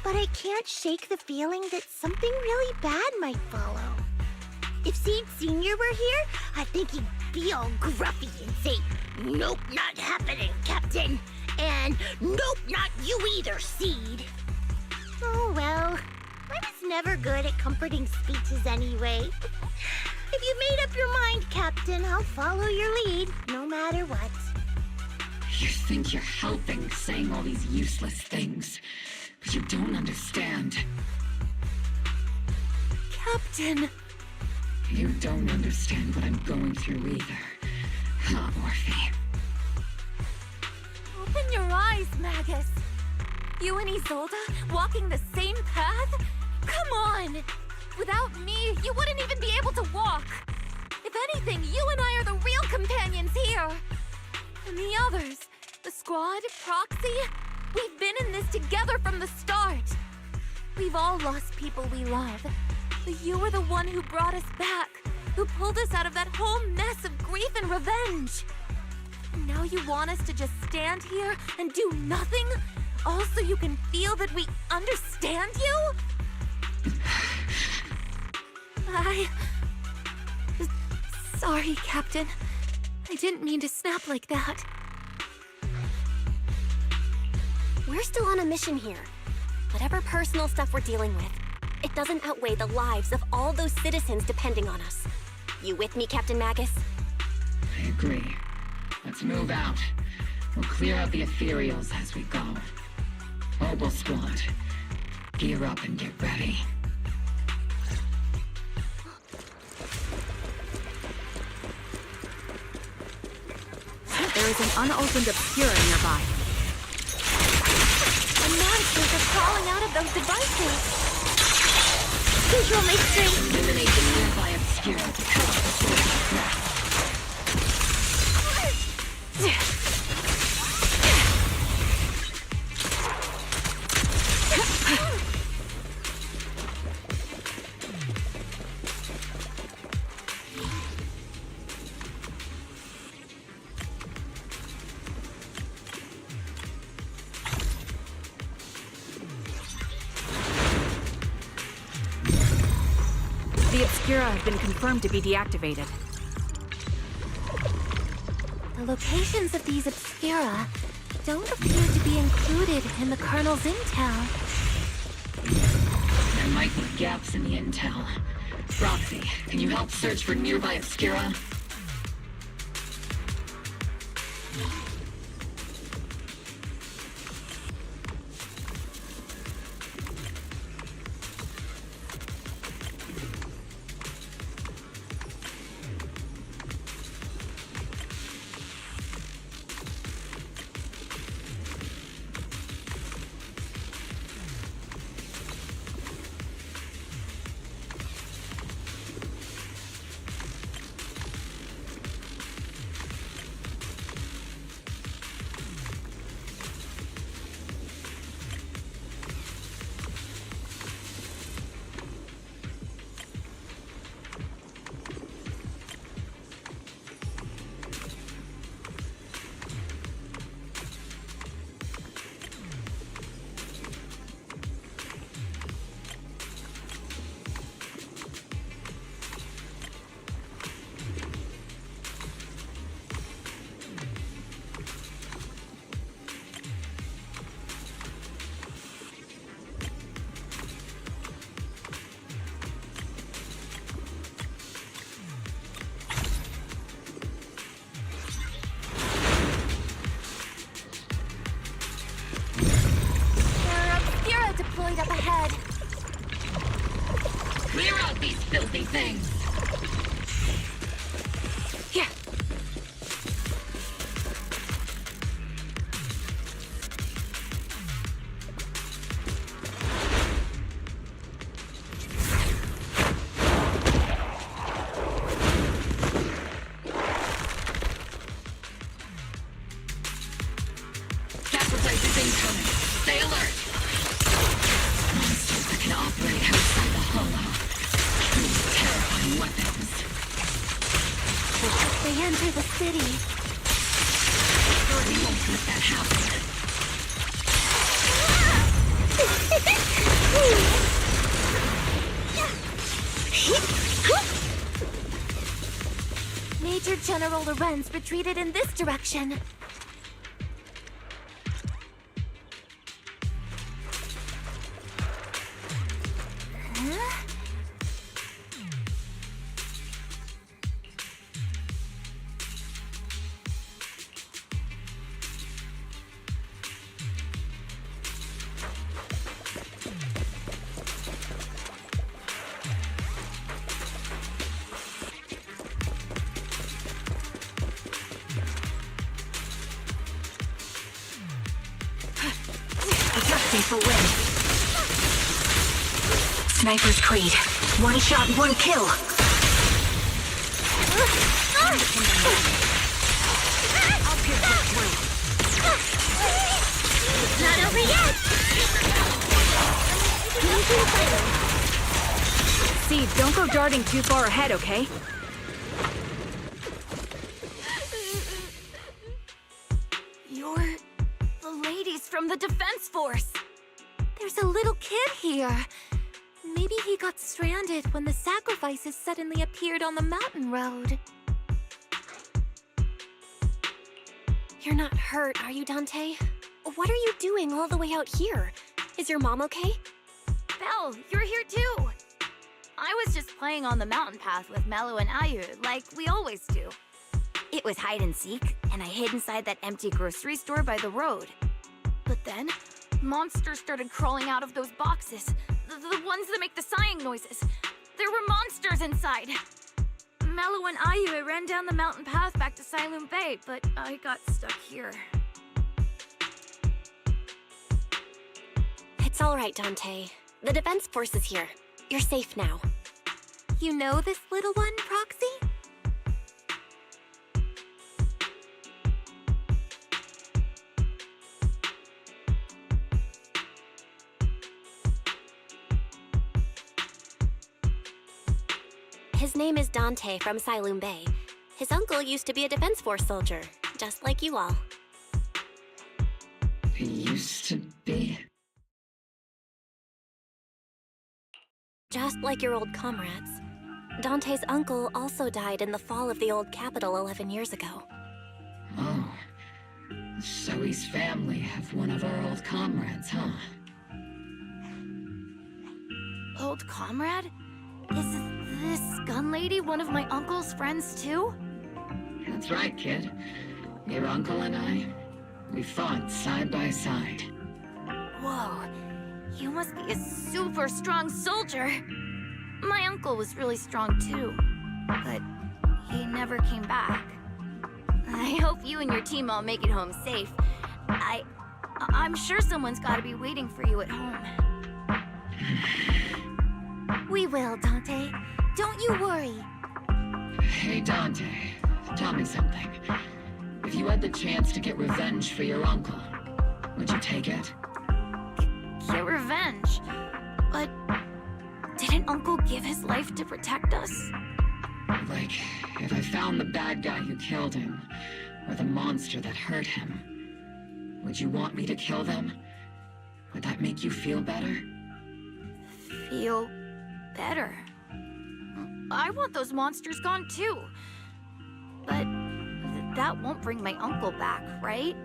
But I can't shake the feeling that something really bad might follow. If Seed Sr. were here, I think he'd be all gruffy and say, "Nope, not happening, Captain." And "Nope, not you either, Seed." Oh well, I was never good at comforting speeches anyway. If you made up your mind, Captain, I'll follow your lead, no matter what. You think you're helping, saying all these useless things, but you don't understand. Captain! You don't understand what I'm going through either, huh, Orphe? Open your eyes, Magus! You and Isolde walking the same path? Come on! Without me, you wouldn't even be able to walk! If anything, you and I are the real companions here! And the others, the squad, Proxy, we've been in this together from the start! We've all lost people we love, but you were the one who brought us back, who pulled us out of that whole mess of grief and revenge! And now you want us to just stand here and do nothing? All so you can feel that we understand you? Sorry, Captain. I didn't mean to snap like that. We're still on a mission here. Whatever personal stuff we're dealing with, it doesn't outweigh the lives of all those citizens depending on us. You with me, Captain Magus? I agree. Let's move out. We'll clear out the ʔᴏᴜᴜls as we go. Obel Squad, gear up and get ready. There is an unopened obscura nearby. The monsters are crawling out of those devices! Control my strength. Eliminate the nearby obscura to cut the source of threat. The Obscura have been confirmed to be deactivated. The locations of these Obscura don't appear to be included in the Colonel's intel. There might be gaps in the intel. Roxy, can you help search for nearby Obscura? Up ahead. Clear out these filthy things! Yeah. Sacrifice is incoming. Stay alert! Monsters that can operate outside the hollow. Truly terrifying weapons. They enter the city. We won't let that happen. Major General Lorenz retreated in this direction. For win. Sniper's Creed. One shot, one kill. I'll give this through. Not over yet! Seed, don't go darting too far ahead, okay? You're the ladies from the Defense Force. There's a little kid here. Maybe he got stranded when the sacrifices suddenly appeared on the mountain road. You're not hurt, are you, Dante? What are you doing all the way out here? Is your mom okay? Belle, you're here too. I was just playing on the mountain path with Mello and Ayu, like we always do. It was hide and seek, and I hid inside that empty grocery store by the road. But then, monsters started crawling out of those boxes. The ones that make the sighing noises. There were monsters inside. Mello and Ayu ran down the mountain path back to Sailoon Bay, but I got stuck here. It's all right, Dante. The Defense Force is here. You're safe now. You know this little one, Proxy? His name is Dante from ʟᴜᴜ. His uncle used to be a Defense Force soldier, just like you all. He used to be? Just like your old comrades. Dante's uncle also died in the fall of the old capital 11 years ago. Oh. So his family have one of our old comrades, huh? Old comrade? Is this gun lady one of my uncle's friends too? That's right, kid. Your uncle and I, we fought side by side. Whoa, you must be a super strong soldier. My uncle was really strong too, but he never came back. I hope you and your team all make it home safe. I'm sure someone's gotta be waiting for you at home. We will, Dante. Don't you worry. Hey, Dante, tell me something. If you had the chance to get revenge for your uncle, would you take it? Get revenge? But didn't Uncle give his life to protect us? Like, if I found the bad guy who killed him, or the monster that hurt him, would you want me to kill them? Would that make you feel better? Feel better? I want those monsters gone too. But that won't bring my uncle back, right?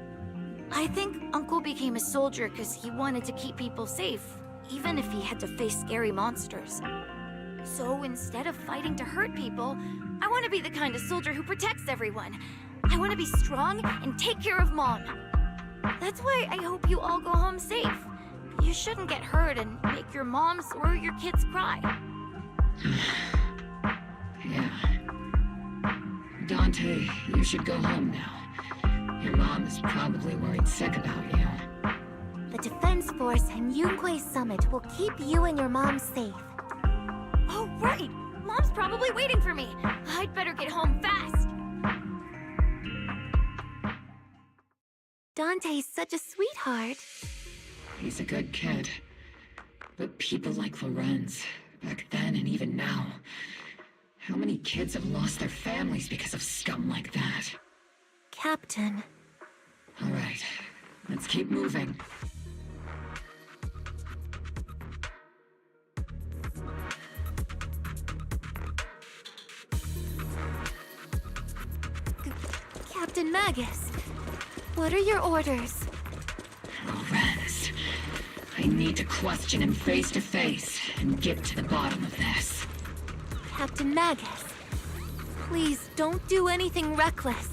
I think Uncle became a soldier because he wanted to keep people safe, even if he had to face scary monsters. So instead of fighting to hurt people, I want to be the kind of soldier who protects everyone. I want to be strong and take care of Mom. That's why I hope you all go home safe. You shouldn't get hurt and make your moms or your kids cry. Yeah. Dante, you should go home now. Your mom is probably worried sick about you. The Defense Force and ʟᴜᴜᴜ Summit will keep you and your mom safe. Oh, right! Mom's probably waiting for me. I'd better get home fast. Dante's such a sweetheart. He's a good kid. But people like Lorenz, back then and even now, how many kids have lost their families because of scum like that? Captain. All right, let's keep moving. Captain Magus, what are your orders? Lorenz, I need to question him face to face and get to the bottom of this. Captain Magus, please don't do anything reckless.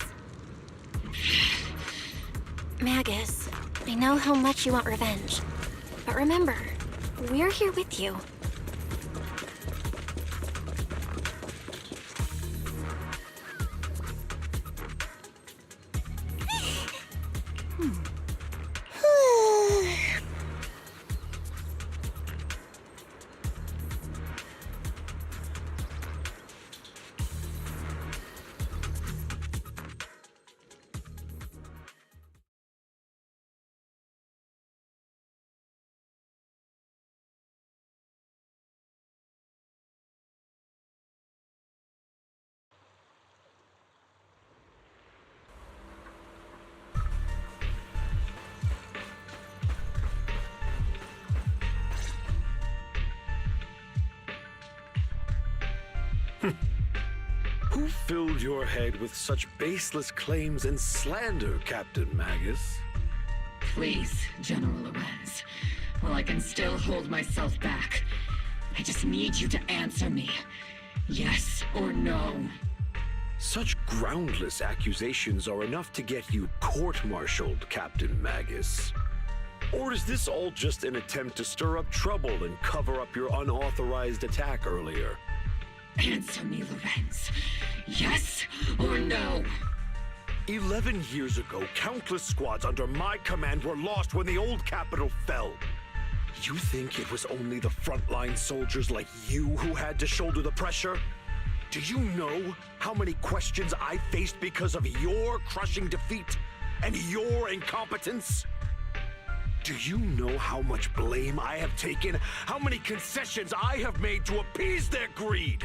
Magus, I know how much you want revenge. But remember, we're here with you. Who filled your head with such baseless claims and slander, Captain Magus? Please, General Lorenz. While I can still hold myself back, I just need you to answer me. Yes or no? Such groundless accusations are enough to get you court-martialed, Captain Magus. Or is this all just an attempt to stir up trouble and cover up your unauthorized attack earlier? Answer me, Lorenz. Yes or no? 11 years ago, countless squads under my command were lost when the old capital fell. You think it was only the frontline soldiers like you who had to shoulder the pressure? Do you know how many questions I faced because of your crushing defeat and your incompetence? Do you know how much blame I have taken? How many concessions I have made to appease their greed?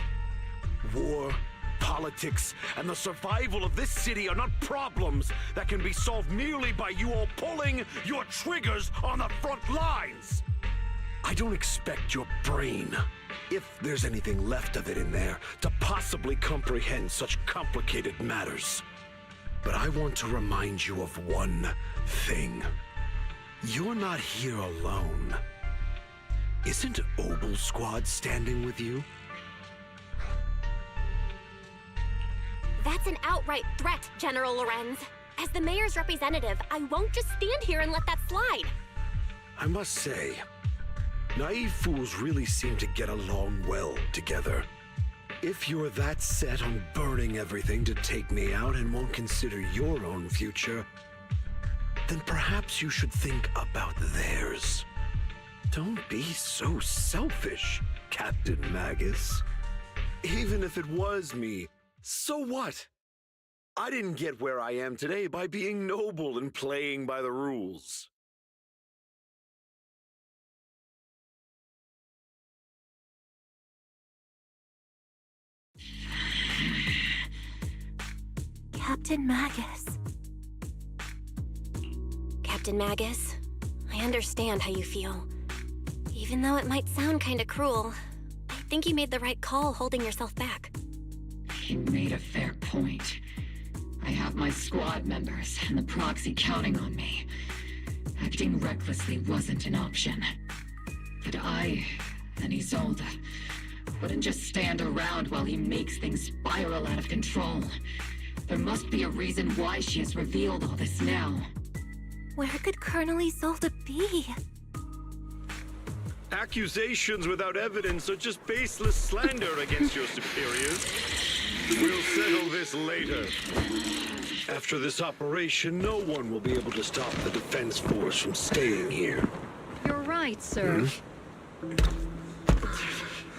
War, politics, and the survival of this city are not problems that can be solved merely by you all pulling your triggers on the front lines. I don't expect your brain, if there's anything left of it in there, to possibly comprehend such complicated matters. But I want to remind you of one thing. You're not here alone. Isn't ʴᴏᴜ standing with you? That's an outright threat, General Lorenz. As the mayor's representative, I won't just stand here and let that slide. I must say, naive fools really seem to get along well together. If you're that set on burning everything to take me out and won't consider your own future, then perhaps you should think about theirs. Don't be so selfish, Captain Magus. Even if it was me, so what? I didn't get where I am today by being noble and playing by the rules. Captain Magus. Captain Magus, I understand how you feel. Even though it might sound kinda cruel, I think you made the right call holding yourself back. He made a fair point. I have my squad members and the proxy counting on me. Acting recklessly wasn't an option. But I and Isolde wouldn't just stand around while he makes things spiral out of control. There must be a reason why she has revealed all this now. Where could Colonel Isolde be? Accusations without evidence are just baseless slander against your superiors. We'll settle this later. After this operation, no one will be able to stop the defense force from staying here. You're right, sir.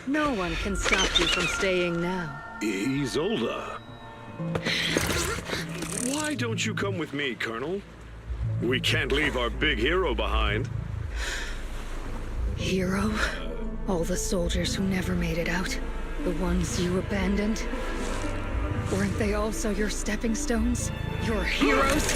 No one can stop you from staying now. Isolde. Why don't you come with me, Colonel? We can't leave our big hero behind. Hero? All the soldiers who never made it out? The ones you abandoned? Weren't they also your stepping stones? Your heroes?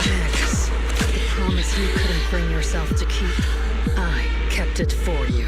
Magus, the promise you couldn't bring yourself to keep. I kept it for you.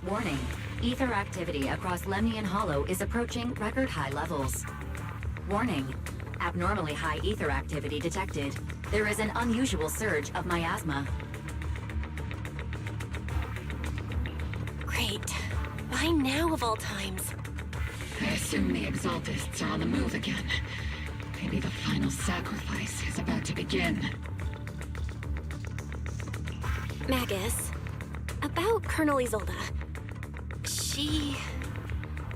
Warning. Ether activity across Lemnian Hollow is approaching record high levels. Warning. Abnormally high ether activity detected. There is an unusual surge of miasma. Great. Why now of all times? I assume the Exaltists are on the move again. Maybe the final sacrifice is about to begin. Magus, about Colonel Isolde.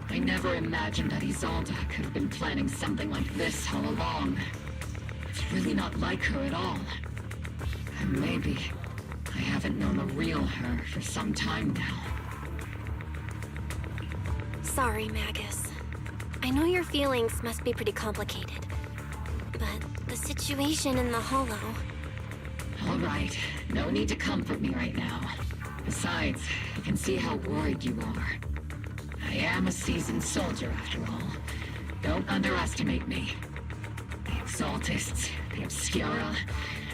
I never imagined that Isolde could have been planning something like this all along. It's really not like her at all. And maybe I haven't known the real her for some time now. Sorry, Magus. I know your feelings must be pretty complicated. But the situation in the Hollow... All right, no need to comfort me right now. Besides, I can see how worried you are. I am a seasoned soldier, after all. Don't underestimate me. The Exaltists, the Obscura,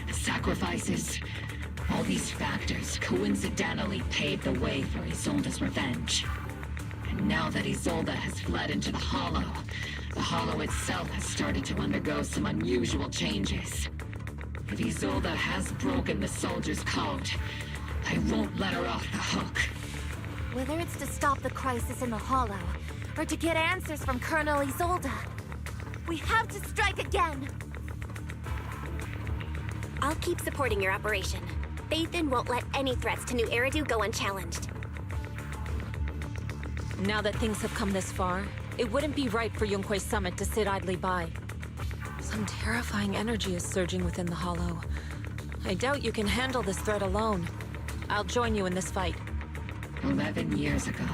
the sacrifices, all these factors coincidentally paved the way for Isolde's revenge. And now that Isolde has fled into the Hollow itself has started to undergo some unusual changes. If Isolde has broken the soldier's code, I won't let her off the hook. Whether it's to stop the crisis in the Hollow, or to get answers from Colonel Isolde, we have to strike again! I'll keep supporting your operation. Phaethon won't let any threats to New Eridu go unchallenged. Now that things have come this far, it wouldn't be right for յունկու의 summit to sit idly by. Some terrifying energy is surging within the Hollow. I doubt you can handle this threat alone. I'll join you in this fight. 11 years ago,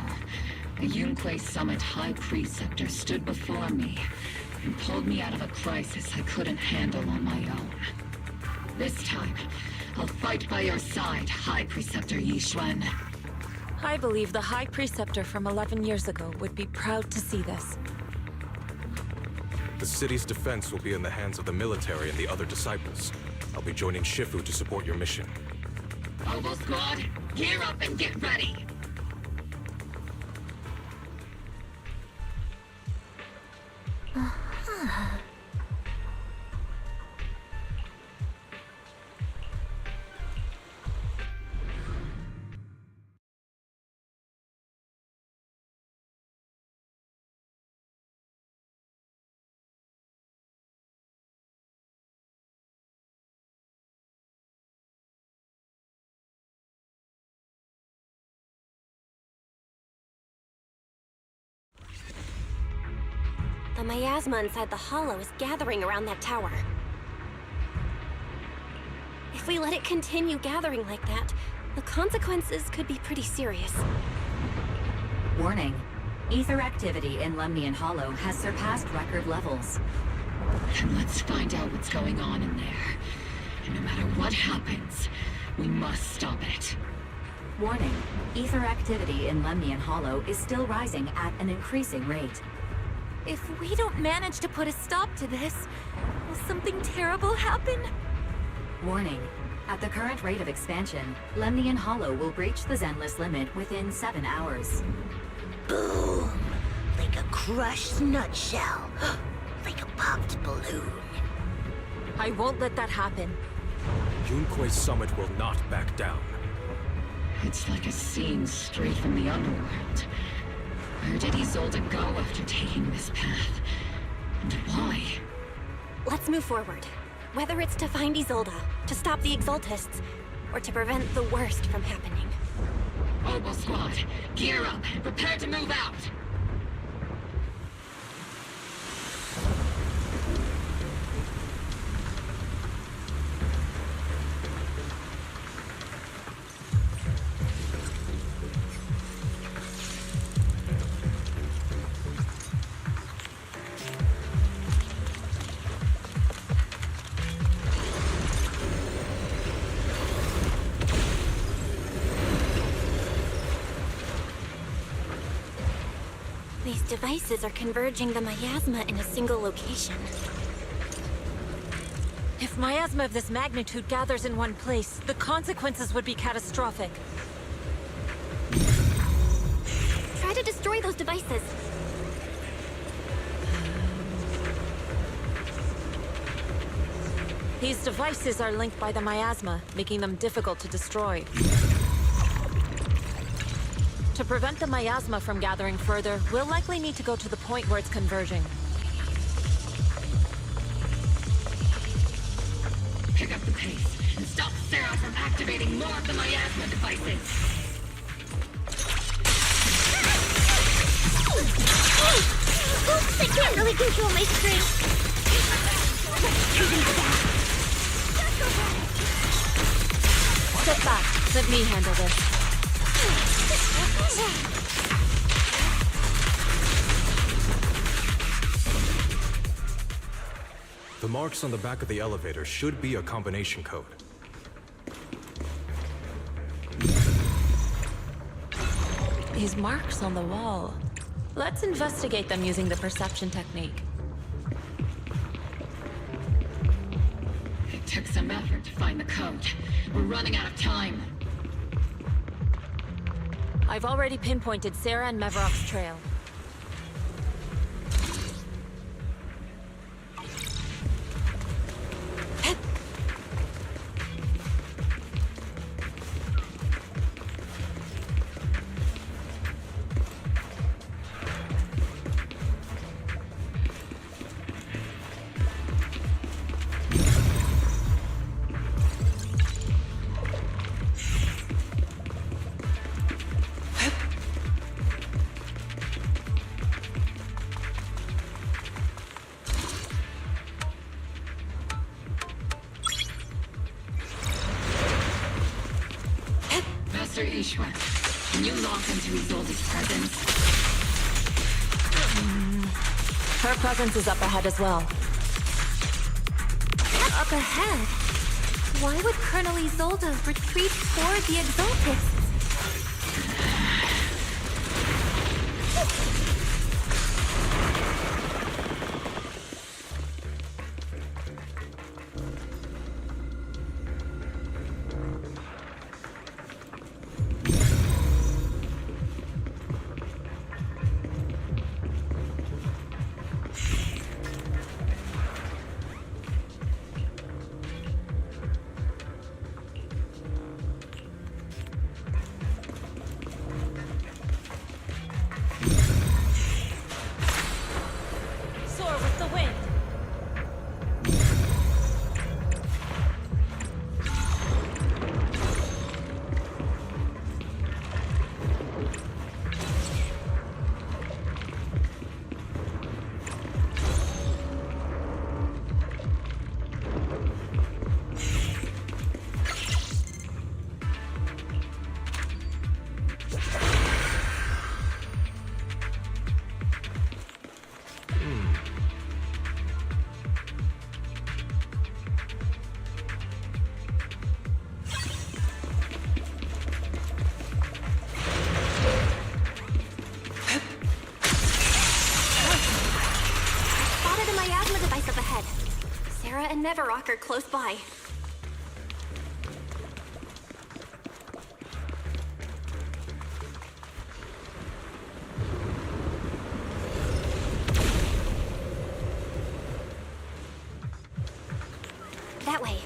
the յունկու의 Summit High Preceptor stood before me and pulled me out of a crisis I couldn't handle on my own. This time, I'll fight by your side, High Preceptor Jᴜsᴜn. I believe the High Preceptor from 11 years ago would be proud to see this. The city's defense will be in the hands of the military and the other disciples. I'll be joining Shifu to support your mission. Oboe Squad, gear up and get ready! The miasma inside the Hollow is gathering around that tower. If we let it continue gathering like that, the consequences could be pretty serious. Warning. Ether activity in Lemnian Hollow has surpassed record levels. Then let's find out what's going on in there. And no matter what happens, we must stop it. Warning. Ether activity in Lemnian Hollow is still rising at an increasing rate. If we don't manage to put a stop to this, will something terrible happen? Warning. At the current rate of expansion, Lemnian Hollow will breach the Zenless limit within 7 hours. Boom! Like a crushed nutshell. Like a popped balloon. I won't let that happen. յունկու의 Summit will not back down. It's like a scene straight from the underworld. Where did Isolde go after taking this path? And why? Let's move forward. Whether it's to find Isolde, to stop the Exaltists, or to prevent the worst from happening. Oboe Squad, gear up and prepare to move out! devices are converging the miasma in a single location. If miasma of this magnitude gathers in one place, the consequences would be catastrophic. Try to destroy those devices. These devices are linked by the miasma, making them difficult to destroy. To prevent the miasma from gathering further, we'll likely need to go to the point where it's converging. Pick up the pace and stop Sarah from activating more of the miasma devices. Oops, I can't really control my strength. Step back. Let me handle this. The marks on the back of the elevator should be a combination code. These marks on the wall. Let's investigate them using the perception technique. It took some effort to find the code. We're running out of time. I've already pinpointed Sarah and Maevarok's trail. Master ýᴏᴜ, can you log into Isolde's presence? Her presence is up ahead as well. Up ahead? Why would Colonel Isolde retreat toward the Exaltists? And Maevarok are close by. That way.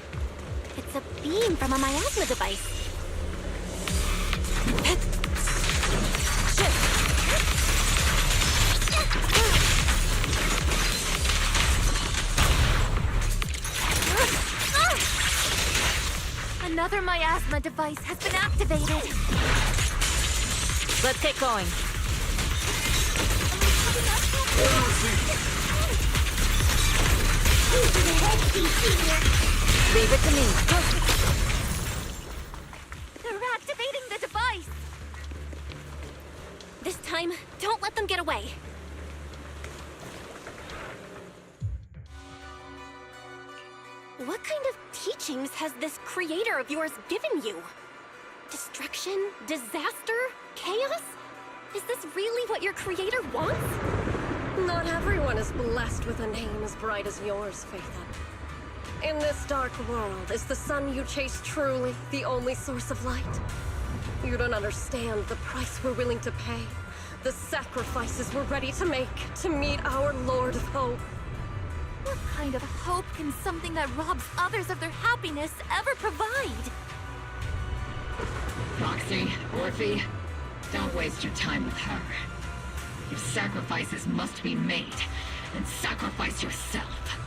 It's a beam from a miasma device. Another miasma device has been activated. Let's get going. Leave it to me. They're activating the device. This time, don't let them get away. What kind of teachings has this creator of yours given you? Destruction? Disaster? Chaos? Is this really what your creator wants? Not everyone is blessed with a name as bright as yours, Phaethon. In this dark world, is the sun you chase truly the only source of light? You don't understand the price we're willing to pay, the sacrifices we're ready to make to meet our Lord of Hope. What kind of hope can something that robs others of their happiness ever provide? Roxy, Orphe, don't waste your time with her. If sacrifices must be made, then sacrifice yourself.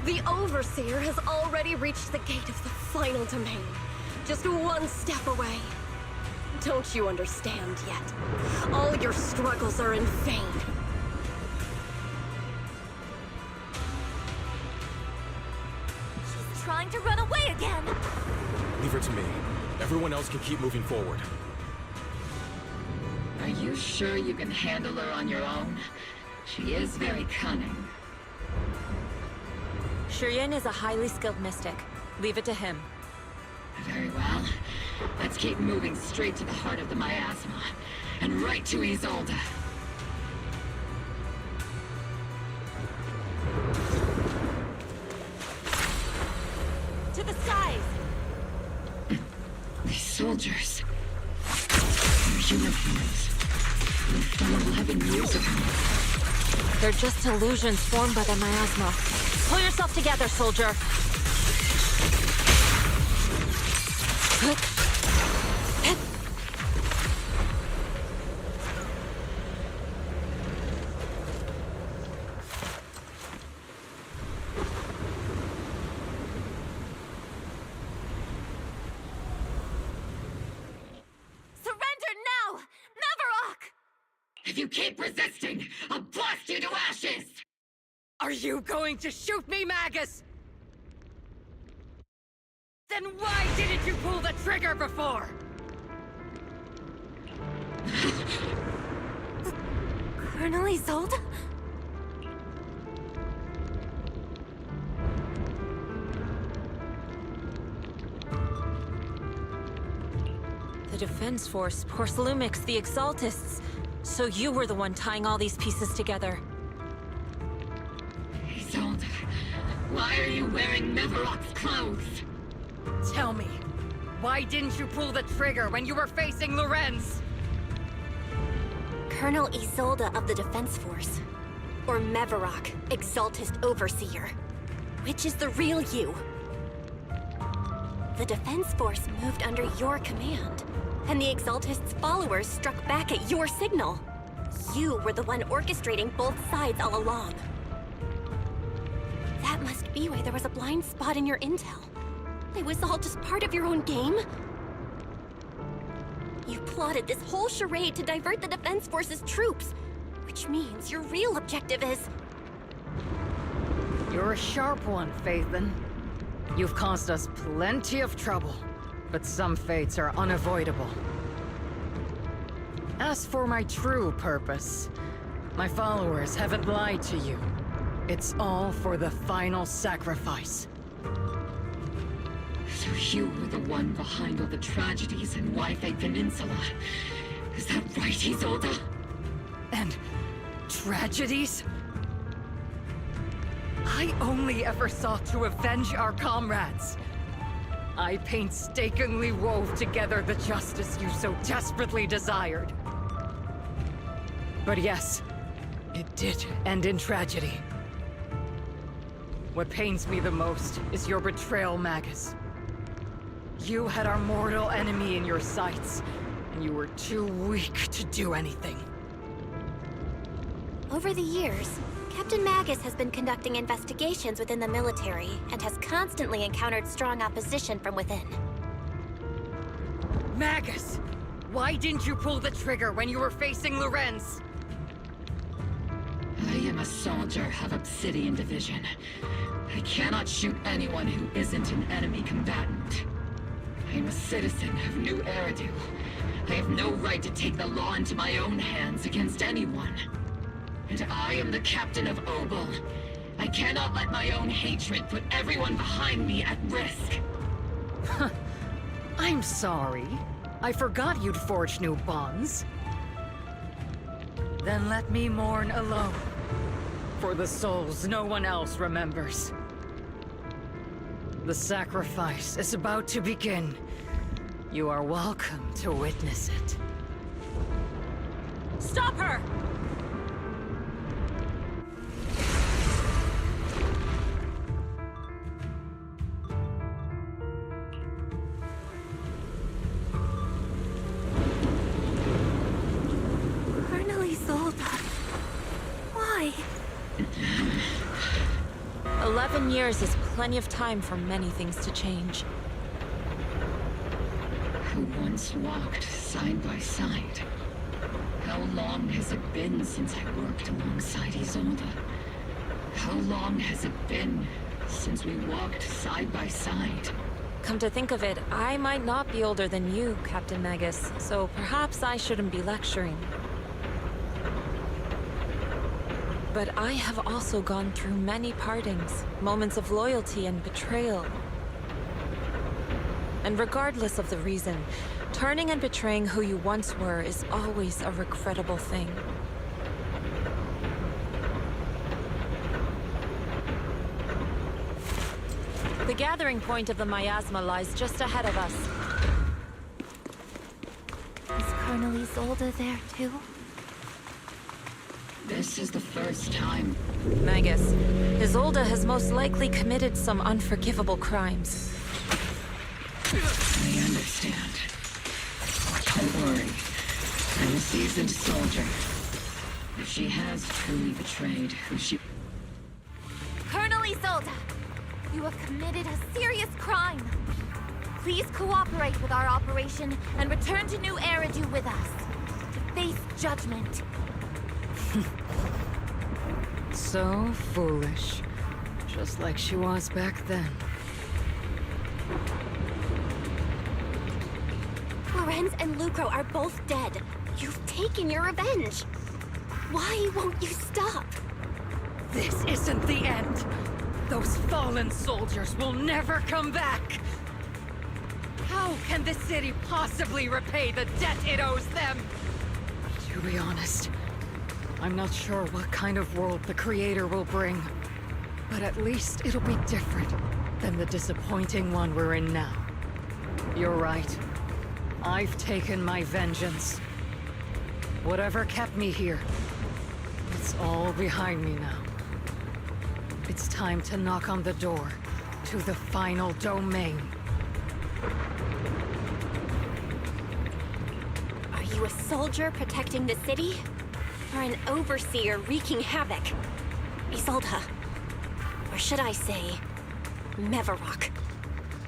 The Overseer has already reached the gate of the final domain, just one step away. Don't you understand yet? All your struggles are in vain. She's trying to run away again! Leave her to me. Everyone else can keep moving forward. Are you sure you can handle her on your own? She is very cunning. Shiryen is a highly skilled mystic. Leave it to him. Very well. Let's keep moving straight to the heart of the miasma, and right to Isolde. To the skies! These soldiers... Their uniforms... They fell 11 years ago. They're just illusions formed by the miasma. Pull yourself together, soldier. If you keep resisting, I'll blast you to ashes! Are you going to shoot me, Magus? Then why didn't you pull the trigger before? Colonel Isolde? The Defense Force, ⴑ the Exaltists. So you were the one tying all these pieces together. Isolde, why are you wearing Mevarok's clothes? Tell me, why didn't you pull the trigger when you were facing Lorenz? Colonel Isolde of the Defense Force. Or Mevarok, Exaltist Overseer. Which is the real you? The Defense Force moved under your command, and the Exaltist's followers struck back at your signal. You were the one orchestrating both sides all along. That must be why there was a blind spot in your intel. It was all just part of your own game? You plotted this whole charade to divert the Defense Force's troops, which means your real objective is... You're a sharp one, Phaethon. You've caused us plenty of trouble, but some fates are unavoidable. As for my true purpose, my followers haven't lied to you. It's all for the final sacrifice. So you were the one behind all the tragedies in Ŵyfê Peninsula. Is that right, Isolde? And tragedies? I only ever sought to avenge our comrades. I painstakingly wove together the justice you so desperately desired. But yes, it did end in tragedy. What pains me the most is your betrayal, Magus. You had our mortal enemy in your sights, and you were too weak to do anything. Over the years, Captain Magus has been conducting investigations within the military and has constantly encountered strong opposition from within. Magus! Why didn't you pull the trigger when you were facing Lorenz? I am a soldier of Obsidian Division. I cannot shoot anyone who isn't an enemy combatant. I am a citizen of New Eridu. I have no right to take the law into my own hands against anyone. And I am the captain of Obel. I cannot let my own hatred put everyone behind me at risk. I'm sorry. I forgot you'd forged new bonds. Then let me mourn alone. For the souls no one else remembers. The sacrifice is about to begin. You are welcome to witness it. Stop her! Colonel Isolde. Why? 11 years is plenty of time for many things to change. Who once walked side by side. How long has it been since I worked alongside Isolde? How long has it been since we walked side by side? Come to think of it, I might not be older than you, Captain Magus, so perhaps I shouldn't be lecturing. But I have also gone through many partings, moments of loyalty and betrayal. And regardless of the reason, turning and betraying who you once were is always a regrettable thing. The gathering point of the miasma lies just ahead of us. Is Colonel Isolde there too? This is the first time. Magus, Isolde has most likely committed some unforgivable crimes. I understand. Don't worry. I'm a seasoned soldier. If she has truly betrayed who she... Colonel Isolde! You have committed a serious crime. Please cooperate with our operation and return to New Eridu with us to face judgment. So foolish. Just like she was back then. Lorenz and Lucro are both dead. You've taken your revenge. Why won't you stop? This isn't the end. Those fallen soldiers will never come back. How can the city possibly repay the debt it owes them? To be honest, I'm not sure what kind of world the Creator will bring. But at least it'll be different than the disappointing one we're in now. You're right. I've taken my vengeance. Whatever kept me here, it's all behind me now. It's time to knock on the door to the final domain. Are you a soldier protecting the city? Or an overseer wreaking havoc? Isolde. Or should I say, Mävorock?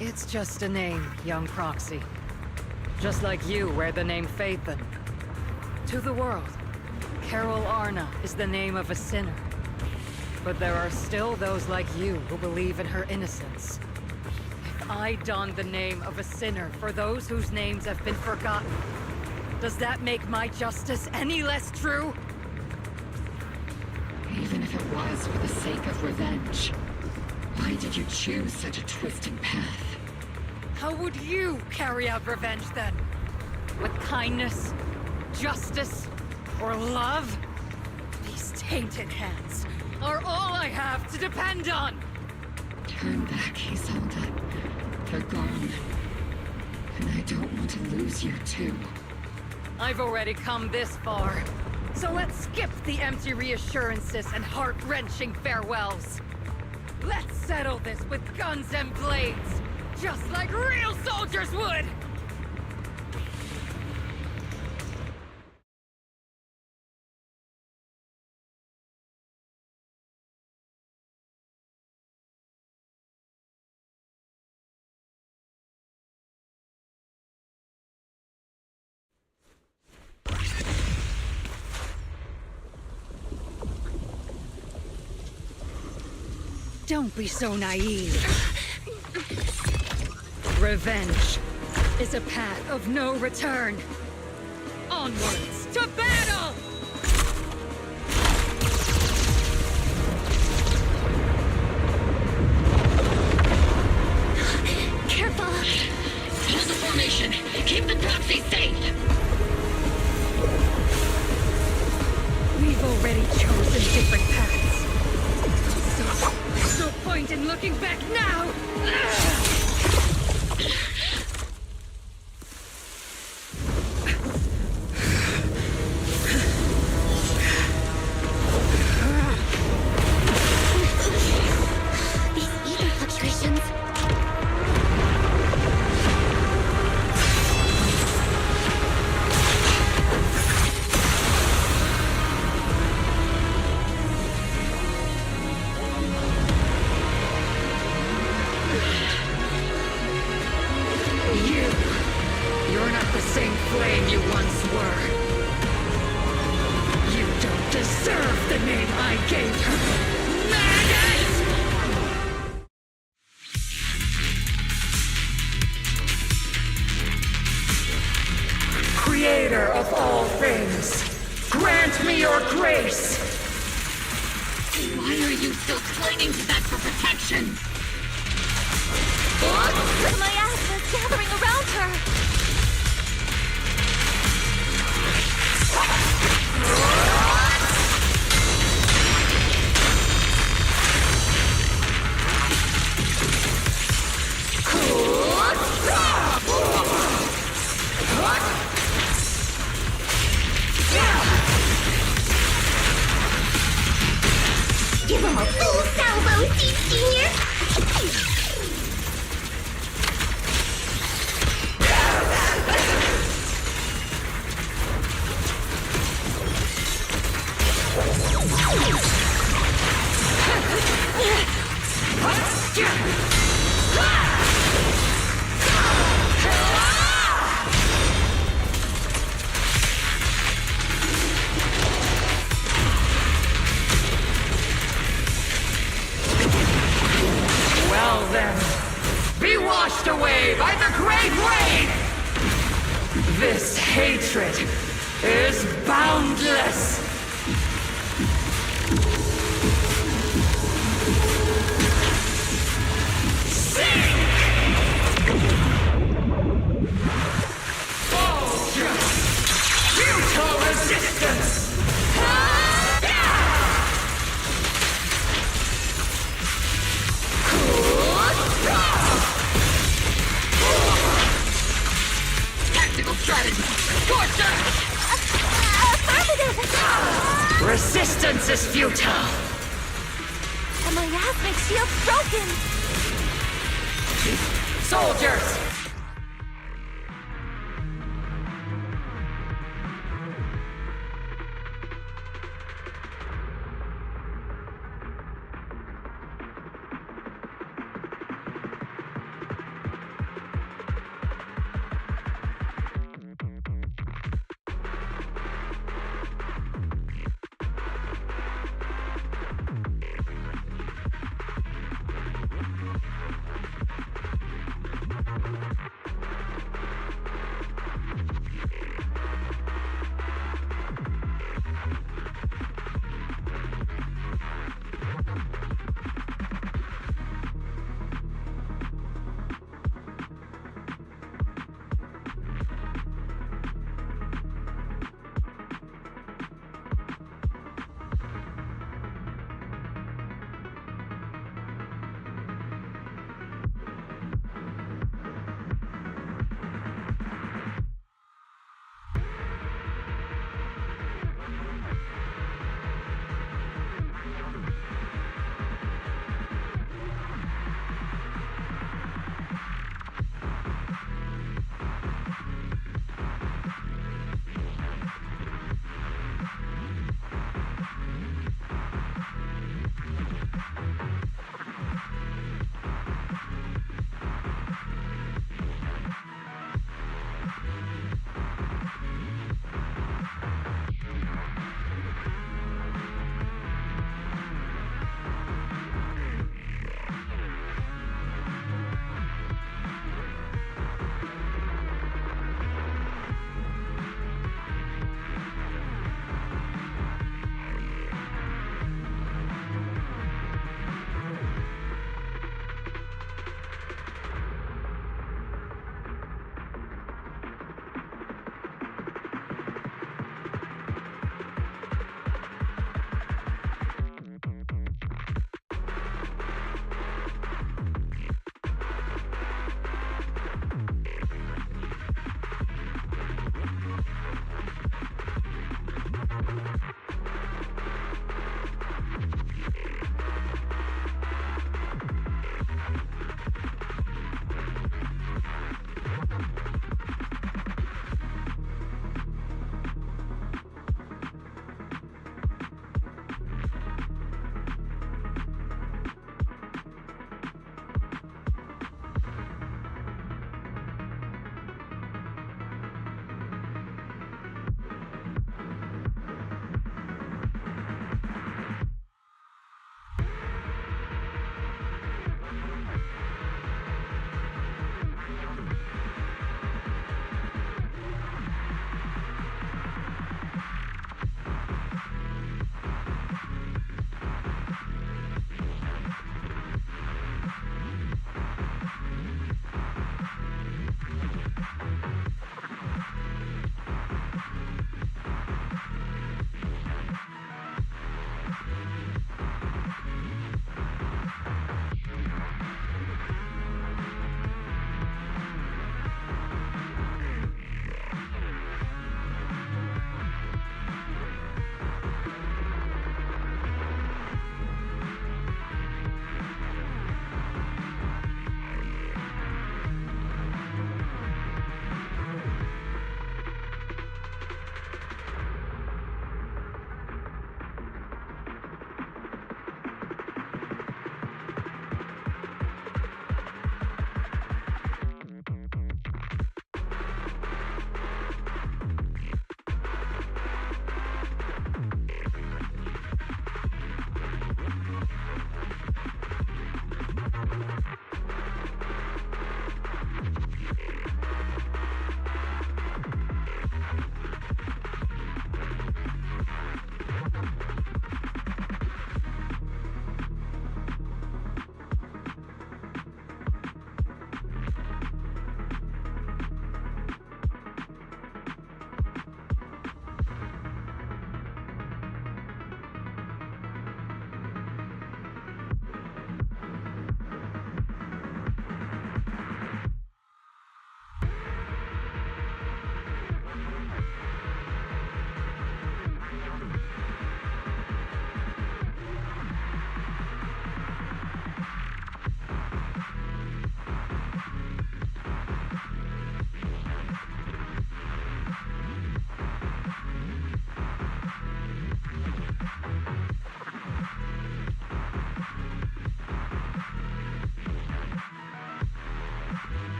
It's just a name, young proxy. Just like you wear the name Phaethon. To the world, Carol Arna is the name of a sinner. But there are still those like you who believe in her innocence. If I don the name of a sinner for those whose names have been forgotten, does that make my justice any less true? Even if it was for the sake of revenge, why did you choose such a twisted path? How would you carry out revenge then? With kindness, justice, or love? These tainted hands are all I have to depend on! Turn back, Isolde. They're gone. And I don't want to lose you too. I've already come this far. So let's skip the empty reassurances and heart-wrenching farewells. Let's settle this with guns and blades, just like real soldiers would! Don't be so naive. Revenge is a path of no return. Onwards to battle! Careful! Hold the formation! Keep the proxy safe! already chosen different paths. So, there's no point in looking back now! You're not the same flame you once were. You don't deserve the name I gave her. Maggot! Creator of all things, grant me your grace! Why are you still clinging to that for protection? My ass is gathering around her! Give him a full salvo, Senior! Well then, be washed away by the great rain! This hatred is boundless! Futile resistance! Tactical strategy! Torture! Resistance is futile! And my asthma shield's broken! Soldiers!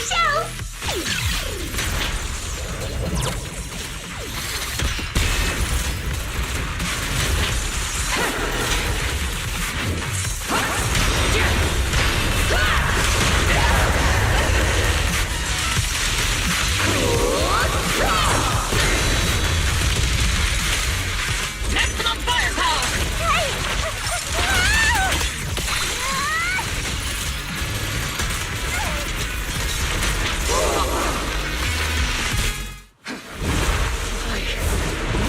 show! Maximum firepower!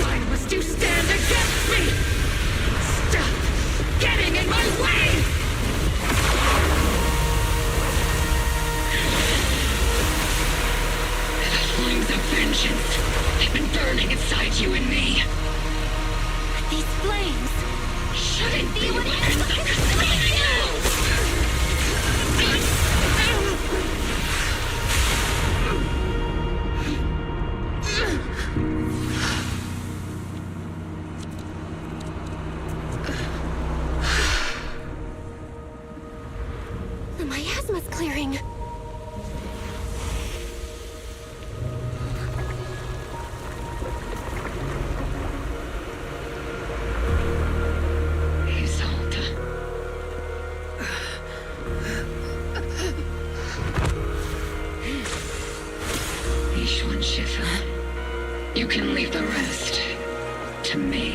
Why must you stand against me? Stop getting in my way! The flames of vengeance have been burning inside you and me. These flames Shouldn't be weapons of destruction! The miasma's clearing. Isolde. ᴑᴜᴜ, you can leave the rest to me.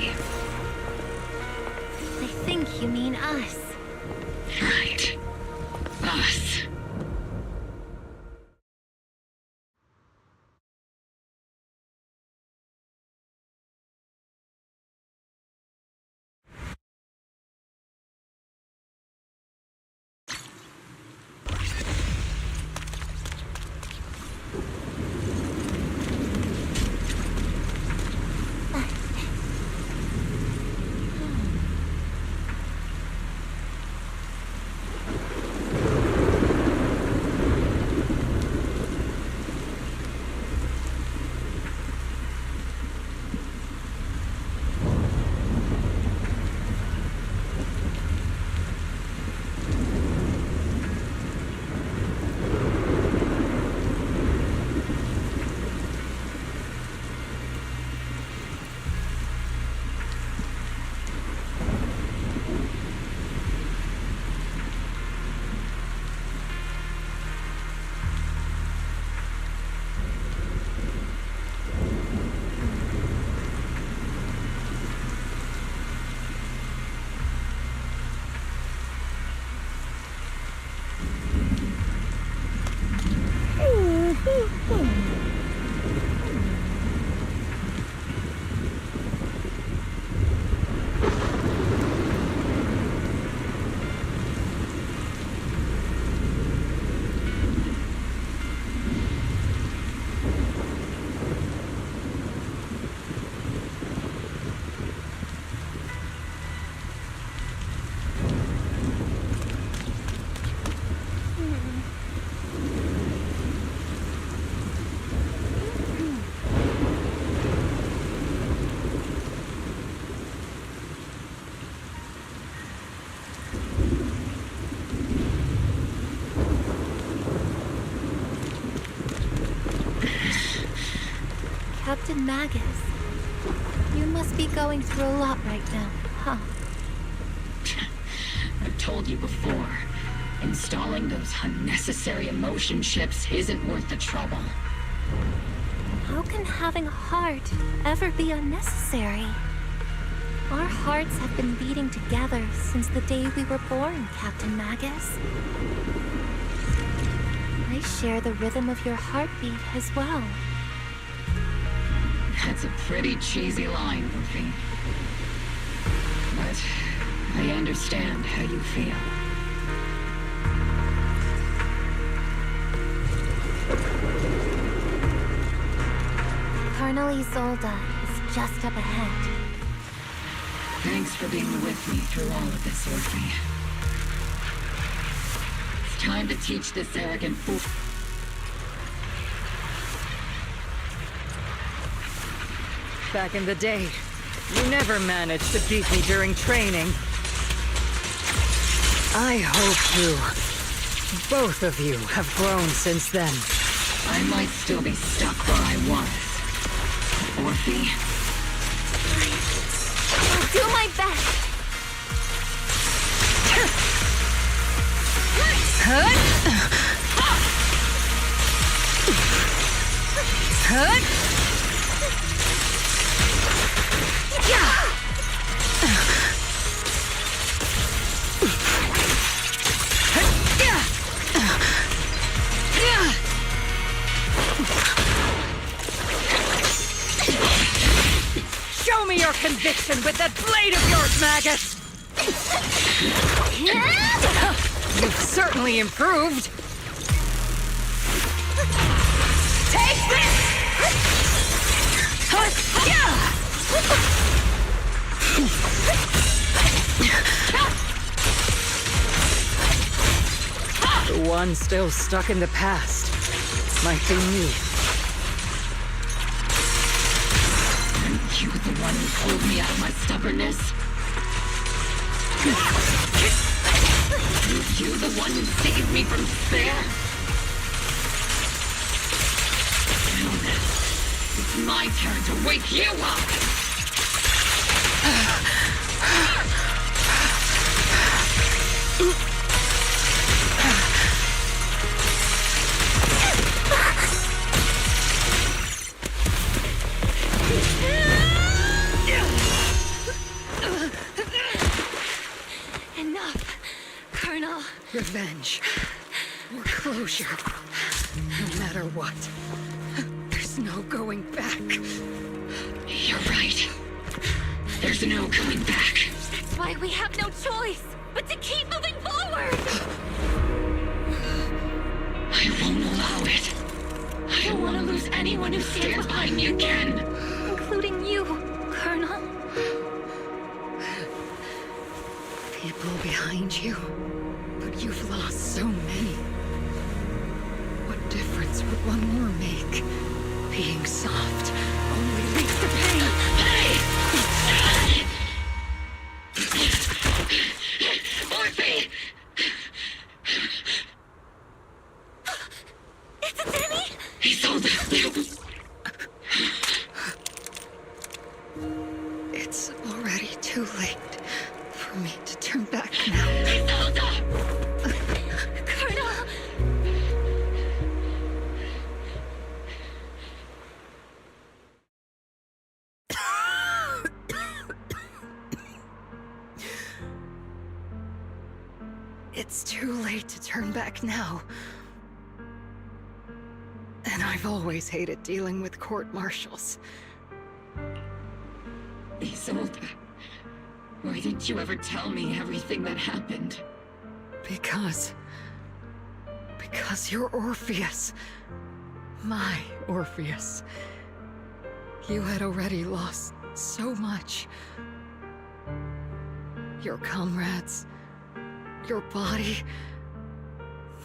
I think you mean us. Right. Us. Captain Magus, you must be going through a lot right now, huh? I've told you before, installing those unnecessary emotion chips isn't worth the trouble. How can having a heart ever be unnecessary? Our hearts have been beating together since the day we were born, Captain Magus. I share the rhythm of your heartbeat as well. That's a pretty cheesy line, Luffy. But I understand how you feel. Colonel Isolde is just up ahead. Thanks for being with me through all of this, Luffy. It's time to teach this arrogant fool. Back in the day, you never managed to beat me during training. I hope you Both of you have grown since then. I might still be stuck where I was. Orphe? I'll do my best. Show me your conviction with that blade of yours, Magus! You've certainly improved. Take this! The one still stuck in the past might be me. You were the one who pulled me out of my stubbornness. You the one who saved me from despair. Now then, it's my turn to wake you up. Enough, Colonel. Revenge. Or closure. No matter what. There's no going back. You're right. There's no going back. That's why we have no choice but to keep moving forward. I won't allow it. I don't want to lose anyone who stands behind me again. Including you, Colonel. People behind you, but you've lost so many. What difference would one more make? Being soft only leads to pain. Orphe! It's a Timmy! Isolde! It's already too late for me to turn back now. Colonel! It's too late to turn back now. And I've always hated dealing with court-martials. Isolde, why didn't you ever tell me everything that happened? Because you're Orpheus. My Orpheus. You had already lost so much. Your comrades, your body,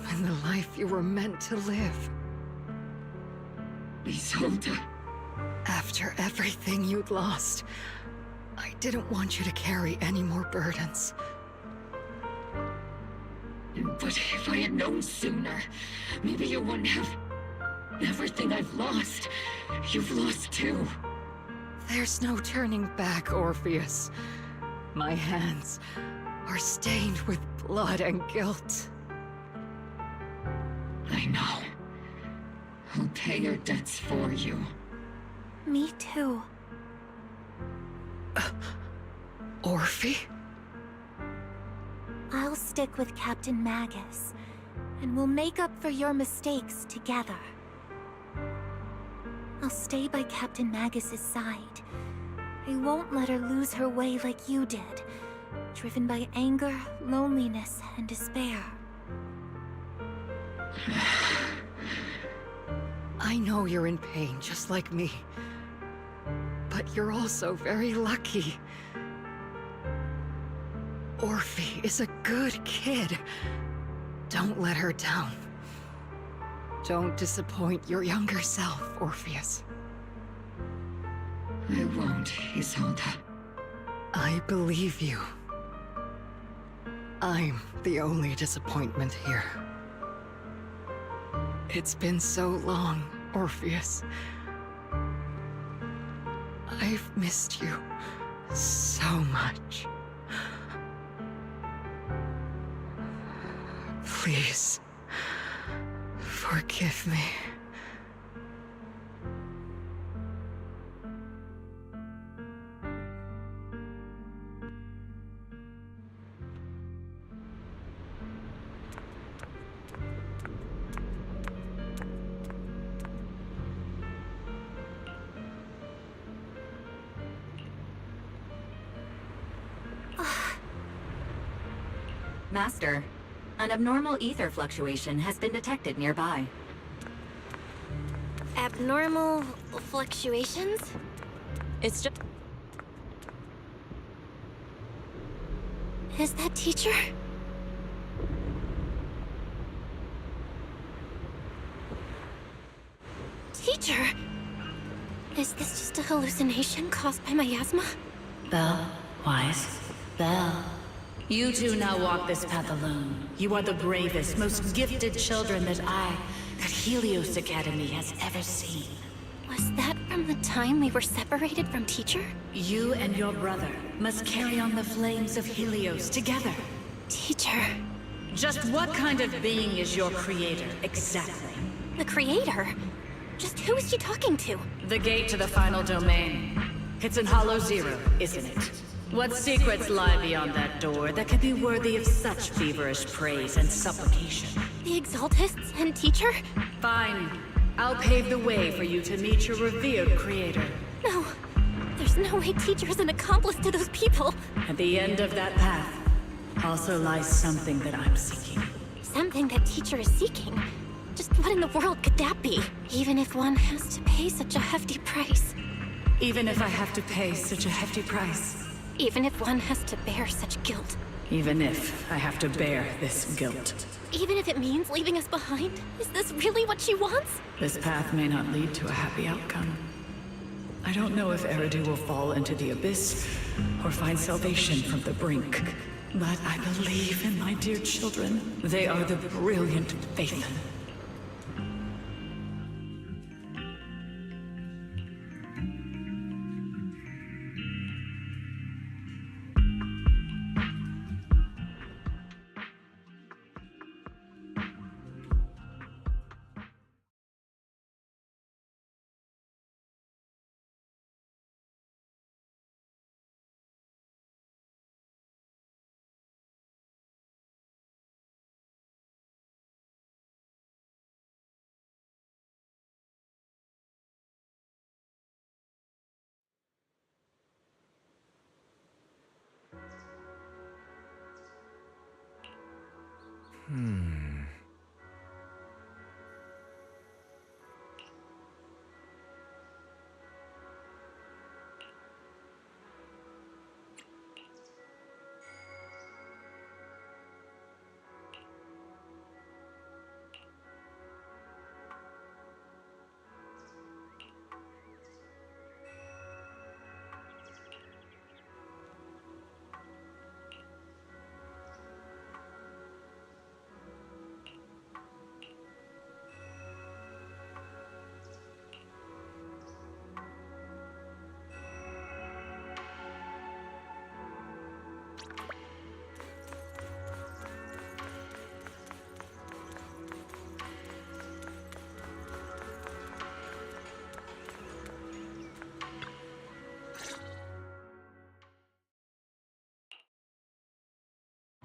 and the life you were meant to live. Isolde. After everything you'd lost, I didn't want you to carry any more burdens. But if I had known sooner, maybe you wouldn't have... Everything I've lost, you've lost too. There's no turning back, Orpheus. My hands are stained with blood and guilt. I know. I'll pay your debts for you. Me too. Orphe? I'll stick with Captain Magus, and we'll make up for your mistakes together. I'll stay by Captain Magus's side. I won't let her lose her way like you did, driven by anger, loneliness, and despair. I know you're in pain, just like me. But you're also very lucky. Orphe is a good kid. Don't let her down. Don't disappoint your younger self, Orpheus. I won't, Isolde. I believe you. I'm the only disappointment here. It's been so long, Orpheus. I've missed you so much. Please, forgive me. Master, an abnormal ether fluctuation has been detected nearby. Abnormal fluctuations? It's just... Is that teacher? Teacher? Is this just a hallucination caused by miasma? Belle, Wise, Belle. You two now walk this path alone. You are the bravest, most gifted children that Helios Academy has ever seen. Was that from the time we were separated from teacher? You and your brother must carry on the flames of Helios together. Teacher. Just what kind of being is your creator, exactly? The creator? Just who is she talking to? The gate to the final domain. It's in Hollow Zero, isn't it? What secrets lie beyond that door that could be worthy of such feverish praise and supplication? The Exaltists and teacher? Fine. I'll pave the way for you to meet your revered creator. No. There's no way teacher is an accomplice to those people. At the end of that path also lies something that I'm seeking. Something that teacher is seeking? Just what in the world could that be? Even if one has to pay such a hefty price. Even if I have to pay such a hefty price. Even if one has to bear such guilt. Even if I have to bear this guilt. Even if it means leaving us behind? Is this really what she wants? This path may not lead to a happy outcome. I don't know if Eridu will fall into the abyss or find salvation from the brink. But I believe in my dear children. They are the brilliant Phaethon.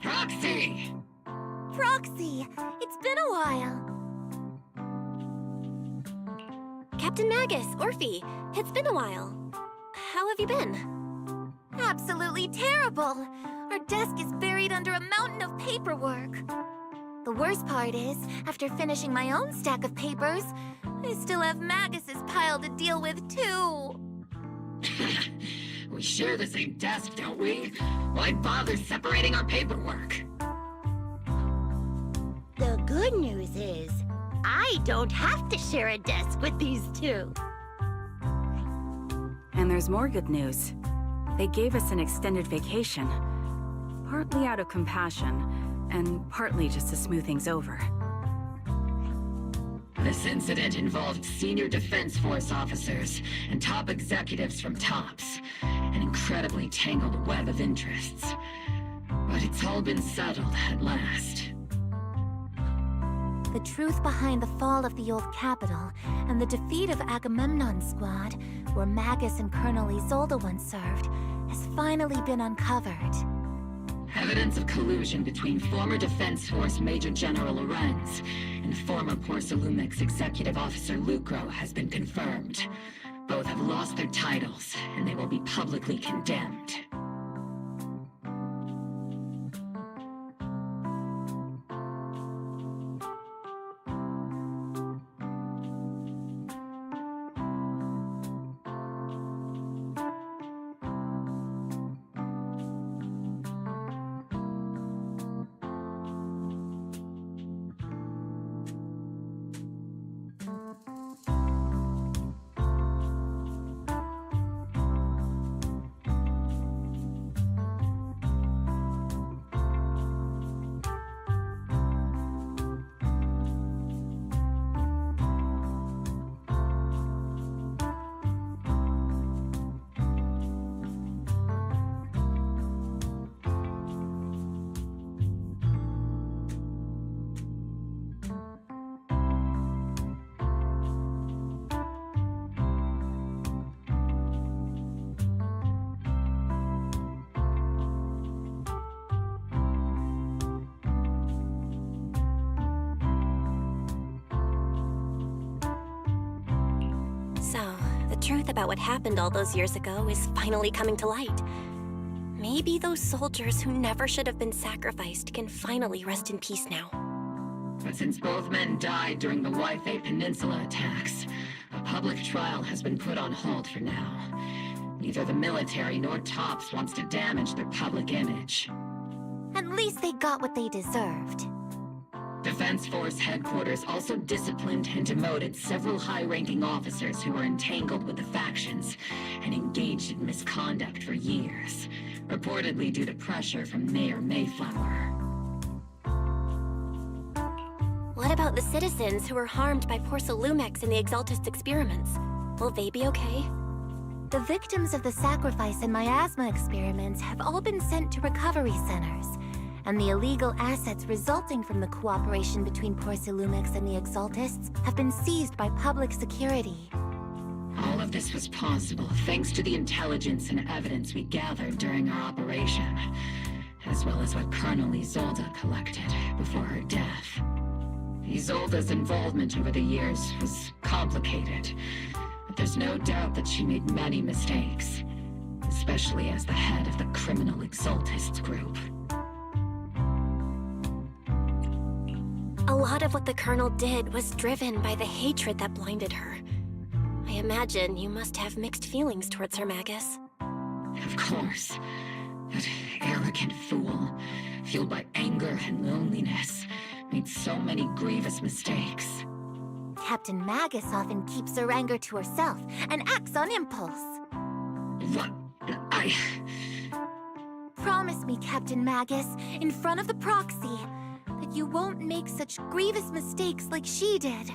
Proxy! Proxy! It's been a while. Captain Magus, Orphe, it's been a while. How have you been? Absolutely terrible! Our desk is buried under a mountain of paperwork. The worst part is, after finishing my own stack of papers, I still have Magus's pile to deal with too. We share the same desk, don't we? Why bother separating our paperwork? The good news is, I don't have to share a desk with these two. And there's more good news. They gave us an extended vacation. Partly out of compassion, and partly just to smooth things over. This incident involved senior Defense Force officers and top executives from TOPS, an incredibly tangled web of interests. But it's all been settled at last. The truth behind the fall of the old capital and the defeat of Agamemnon's squad, where Magus and Colonel Isolde once served, has finally been uncovered. Evidence of collusion between former Defense Force Major General Lorenz and former ᴑᴜᴜ Executive Officer Lucro has been confirmed. Both have lost their titles, and they will be publicly condemned. The truth about what happened all those years ago is finally coming to light. Maybe those soldiers who never should have been sacrificed can finally rest in peace now. But since both men died during the Ŵyfê Peninsula attacks, a public trial has been put on hold for now. Neither the military nor TOPS wants to damage their public image. At least they got what they deserved. Defense Force headquarters also disciplined and demoted several high-ranking officers who were entangled with the factions and engaged in misconduct for years, reportedly due to pressure from Mayor Mayflower. What about the citizens who were harmed by ᴑᴜᴜ in the Exaltist experiments? Will they be okay? The victims of the sacrifice and miasma experiments have all been sent to recovery centers, and the illegal assets resulting from the cooperation between ᴑᴜᴜ and the Exaltists have been seized by public security. All of this was possible thanks to the intelligence and evidence we gathered during our operation, as well as what Colonel Isolde collected before her death. Isolde's involvement over the years was complicated, but there's no doubt that she made many mistakes, especially as the head of the criminal Exaltists group. A lot of what the Colonel did was driven by the hatred that blinded her. I imagine you must have mixed feelings towards her, Magus. Of course. That arrogant fool, fueled by anger and loneliness, made so many grievous mistakes. Captain Magus often keeps her anger to herself and acts on impulse. What? Promise me, Captain Magus, in front of the proxy, that you won't make such grievous mistakes like she did.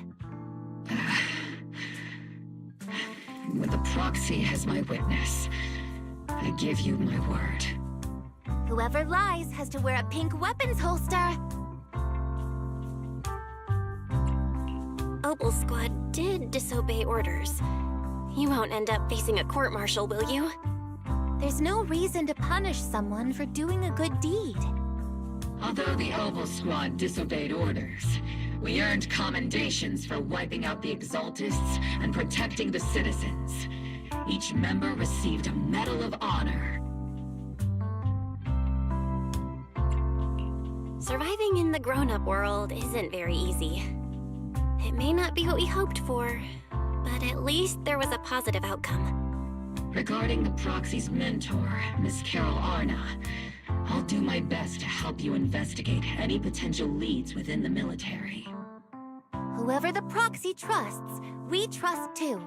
With the proxy as my witness, I give you my word. Whoever lies has to wear a pink weapons holster. Obel Squad did disobey orders. You won't end up facing a court-martial, will you? There's no reason to punish someone for doing a good deed. Although the Obel Squad disobeyed orders, we earned commendations for wiping out the Exaltists and protecting the citizens. Each member received a Medal of Honor. Surviving in the grown-up world isn't very easy. It may not be what we hoped for, but at least there was a positive outcome. Regarding the proxy's mentor, Miss Carol Arna, I'll do my best to help you investigate any potential leads within the military. Whoever the proxy trusts, we trust too.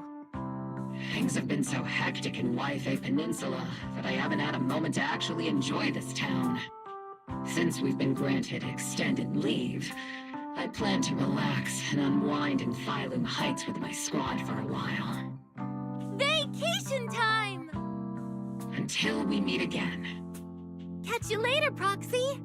Things have been so hectic in Ŵyfê Peninsula that I haven't had a moment to actually enjoy this town. Since we've been granted extended leave, I plan to relax and unwind in Følum Heights with my squad for a while. Vacation time! Until we meet again. Catch you later, Proxy!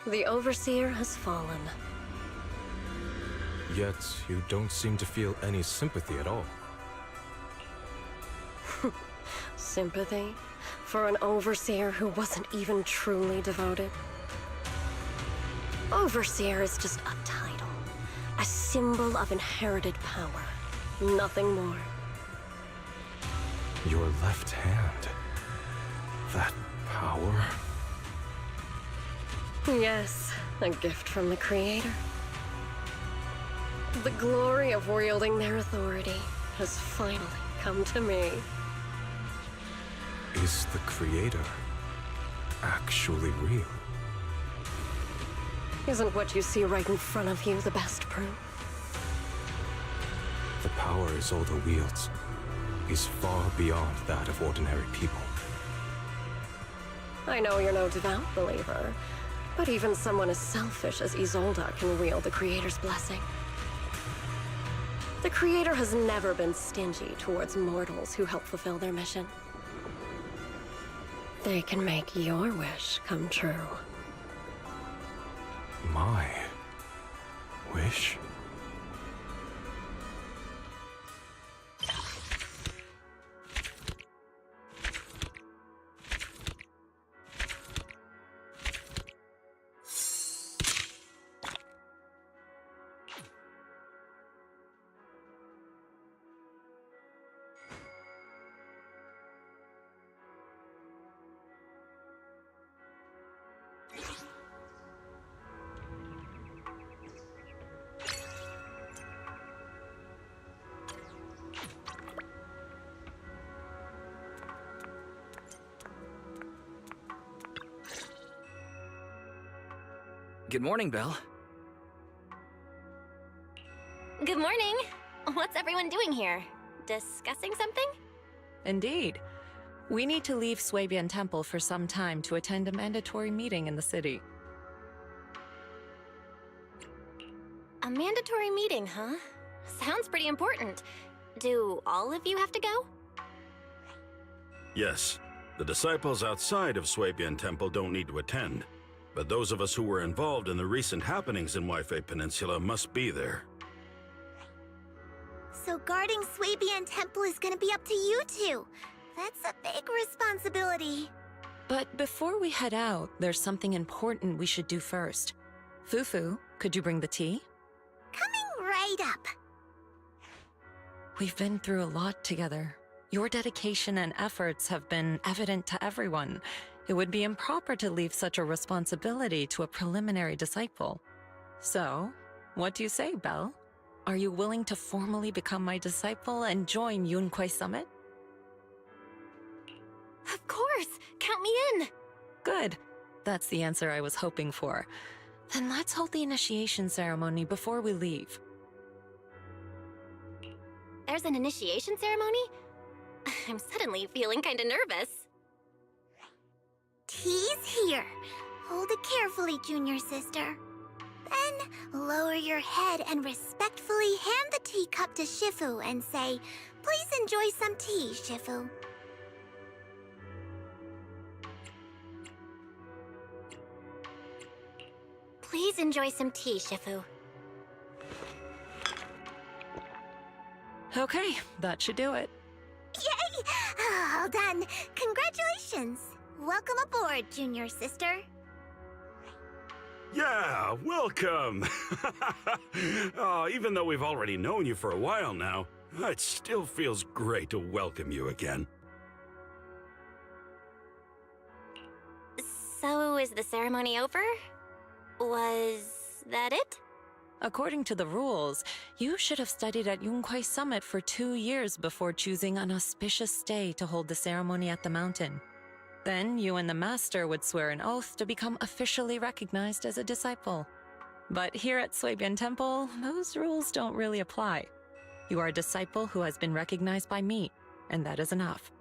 The Overseer has fallen. Yet, you don't seem to feel any sympathy at all. Sympathy? For an Overseer who wasn't even truly devoted? Overseer is just a title. A symbol of inherited power. Nothing more. Your left hand. That power? Yes, a gift from the Creator. The glory of wielding their authority has finally come to me. Is the Creator actually real? Isn't what you see right in front of you the best proof? The power Isolde wields is far beyond that of ordinary people. I know you're no devout believer, but even someone as selfish as Isolde can wield the Creator's blessing. The Creator has never been stingy towards mortals who help fulfill their mission. They can make your wish come true. My wish? Good morning, Belle. Good morning. What's everyone doing here? Discussing something? Indeed. We need to leave Swabian Temple for some time to attend a mandatory meeting in the city. A mandatory meeting, huh? Sounds pretty important. Do all of you have to go? Yes. The disciples outside of Swabian Temple don't need to attend. But those of us who were involved in the recent happenings in Ŵyfê Peninsula must be there. So guarding Swabian Temple is gonna be up to you two. That's a big responsibility. But before we head out, there's something important we should do first. Fufu, could you bring the tea? Coming right up. We've been through a lot together. Your dedication and efforts have been evident to everyone. It would be improper to leave such a responsibility to a preliminary disciple. So, what do you say, Belle? Are you willing to formally become my disciple and join Yunkwei Summit? Of course! Count me in! Good. That's the answer I was hoping for. Then let's hold the initiation ceremony before we leave. There's an initiation ceremony? I'm suddenly feeling kinda nervous. Tea's here. Hold it carefully, junior sister. Then lower your head and respectfully hand the teacup to Shifu and say, "Please enjoy some tea, Shifu." Please enjoy some tea, Shifu. Okay, that should do it. Yay! All done. Congratulations. Welcome aboard, junior sister. Yeah, welcome! Oh, even though we've already known you for a while now, it still feels great to welcome you again. So, is the ceremony over? Was that it? According to the rules, you should have studied at Yunkwei Summit for 2 years before choosing an auspicious day to hold the ceremony at the mountain. Then you and the master would swear an oath to become officially recognized as a disciple. But here at Swabian Temple, those rules don't really apply. You are a disciple who has been recognized by me, and that is enough.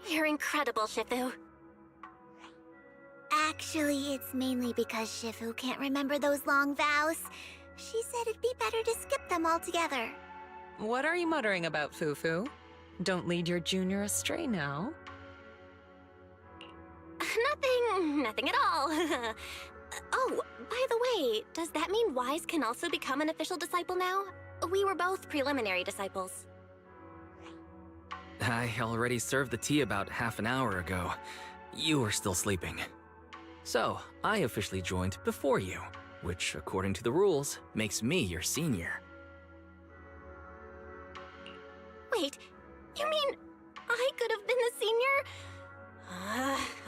You're incredible, Shifu. Actually, it's mainly because Shifu can't remember those long vows. She said it'd be better to skip them altogether. What are you muttering about, Fufu? Don't lead your junior astray now. Nothing at all. Oh, by the way, does that mean Wise can also become an official disciple now? We were both preliminary disciples. I already served the tea about half an hour ago. You were still sleeping. So, I officially joined before you, which, according to the rules, makes me your senior. Wait, you mean I could have been the senior?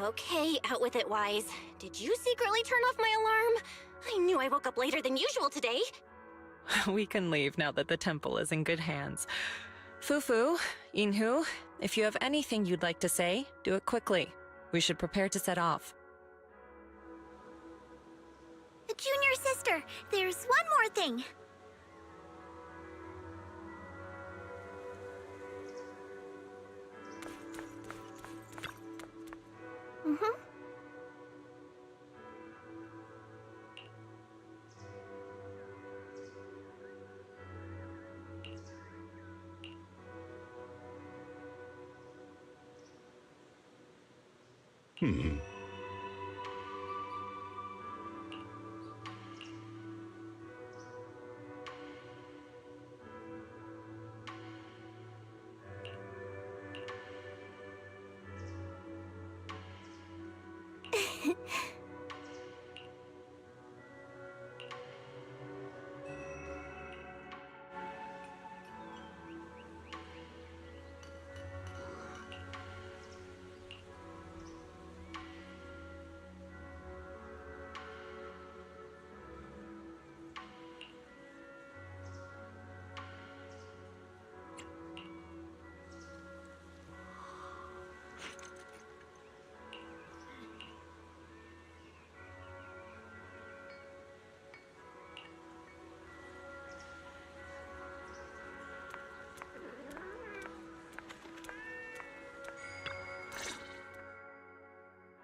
Okay, out with it, Wise. Did you secretly turn off my alarm? I knew I woke up later than usual today. We can leave now that the temple is in good hands. Fufu, ዪᴏᴜ, if you have anything you'd like to say, do it quickly. We should prepare to set off. Junior sister, there's one more thing.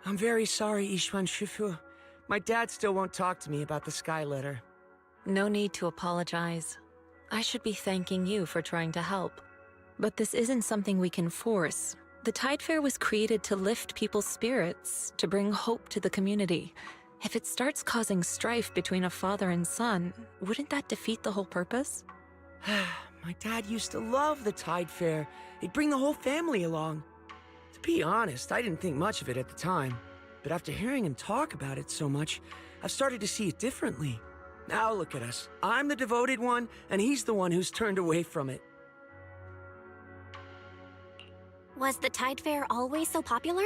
I'm very sorry, ýᴏᴜ Shifu. My dad still won't talk to me about the Sky Letter. No need to apologize. I should be thanking you for trying to help. But this isn't something we can force. The Tide Fair was created to lift people's spirits, to bring hope to the community. If it starts causing strife between a father and son, wouldn't that defeat the whole purpose? My dad used to love the Tide Fair. He'd bring the whole family along. To be honest, I didn't think much of it at the time. But after hearing him talk about it so much, I've started to see it differently. Now look at us. I'm the devoted one, and he's the one who's turned away from it. Was the Tide Fair always so popular?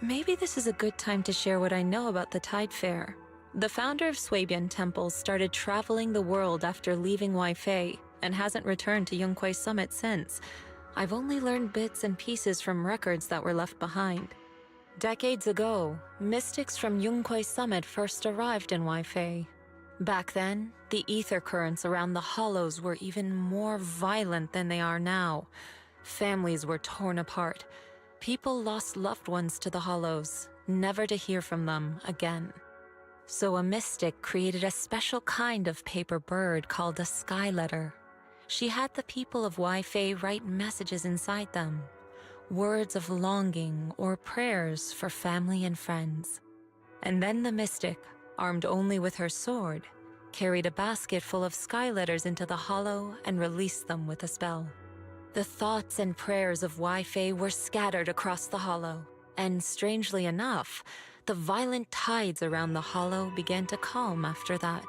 Maybe this is a good time to share what I know about the Tide Fair. The founder of Swabian Temple started traveling the world after leaving Ybæ and hasn't returned to Yunkwei Summit since. I've only learned bits and pieces from records that were left behind. Decades ago, mystics from Yunkwei Summit first arrived in Ybæ. Back then, the ether currents around the hollows were even more violent than they are now. Families were torn apart. People lost loved ones to the hollows, never to hear from them again. So a mystic created a special kind of paper bird called a Sky Letter. She had the people of Ybæ write messages inside them, words of longing or prayers for family and friends. And then the mystic, armed only with her sword, carried a basket full of Sky Letters into the hollow and released them with a spell. The thoughts and prayers of Ybæ were scattered across the hollow, and strangely enough, the violent tides around the hollow began to calm after that.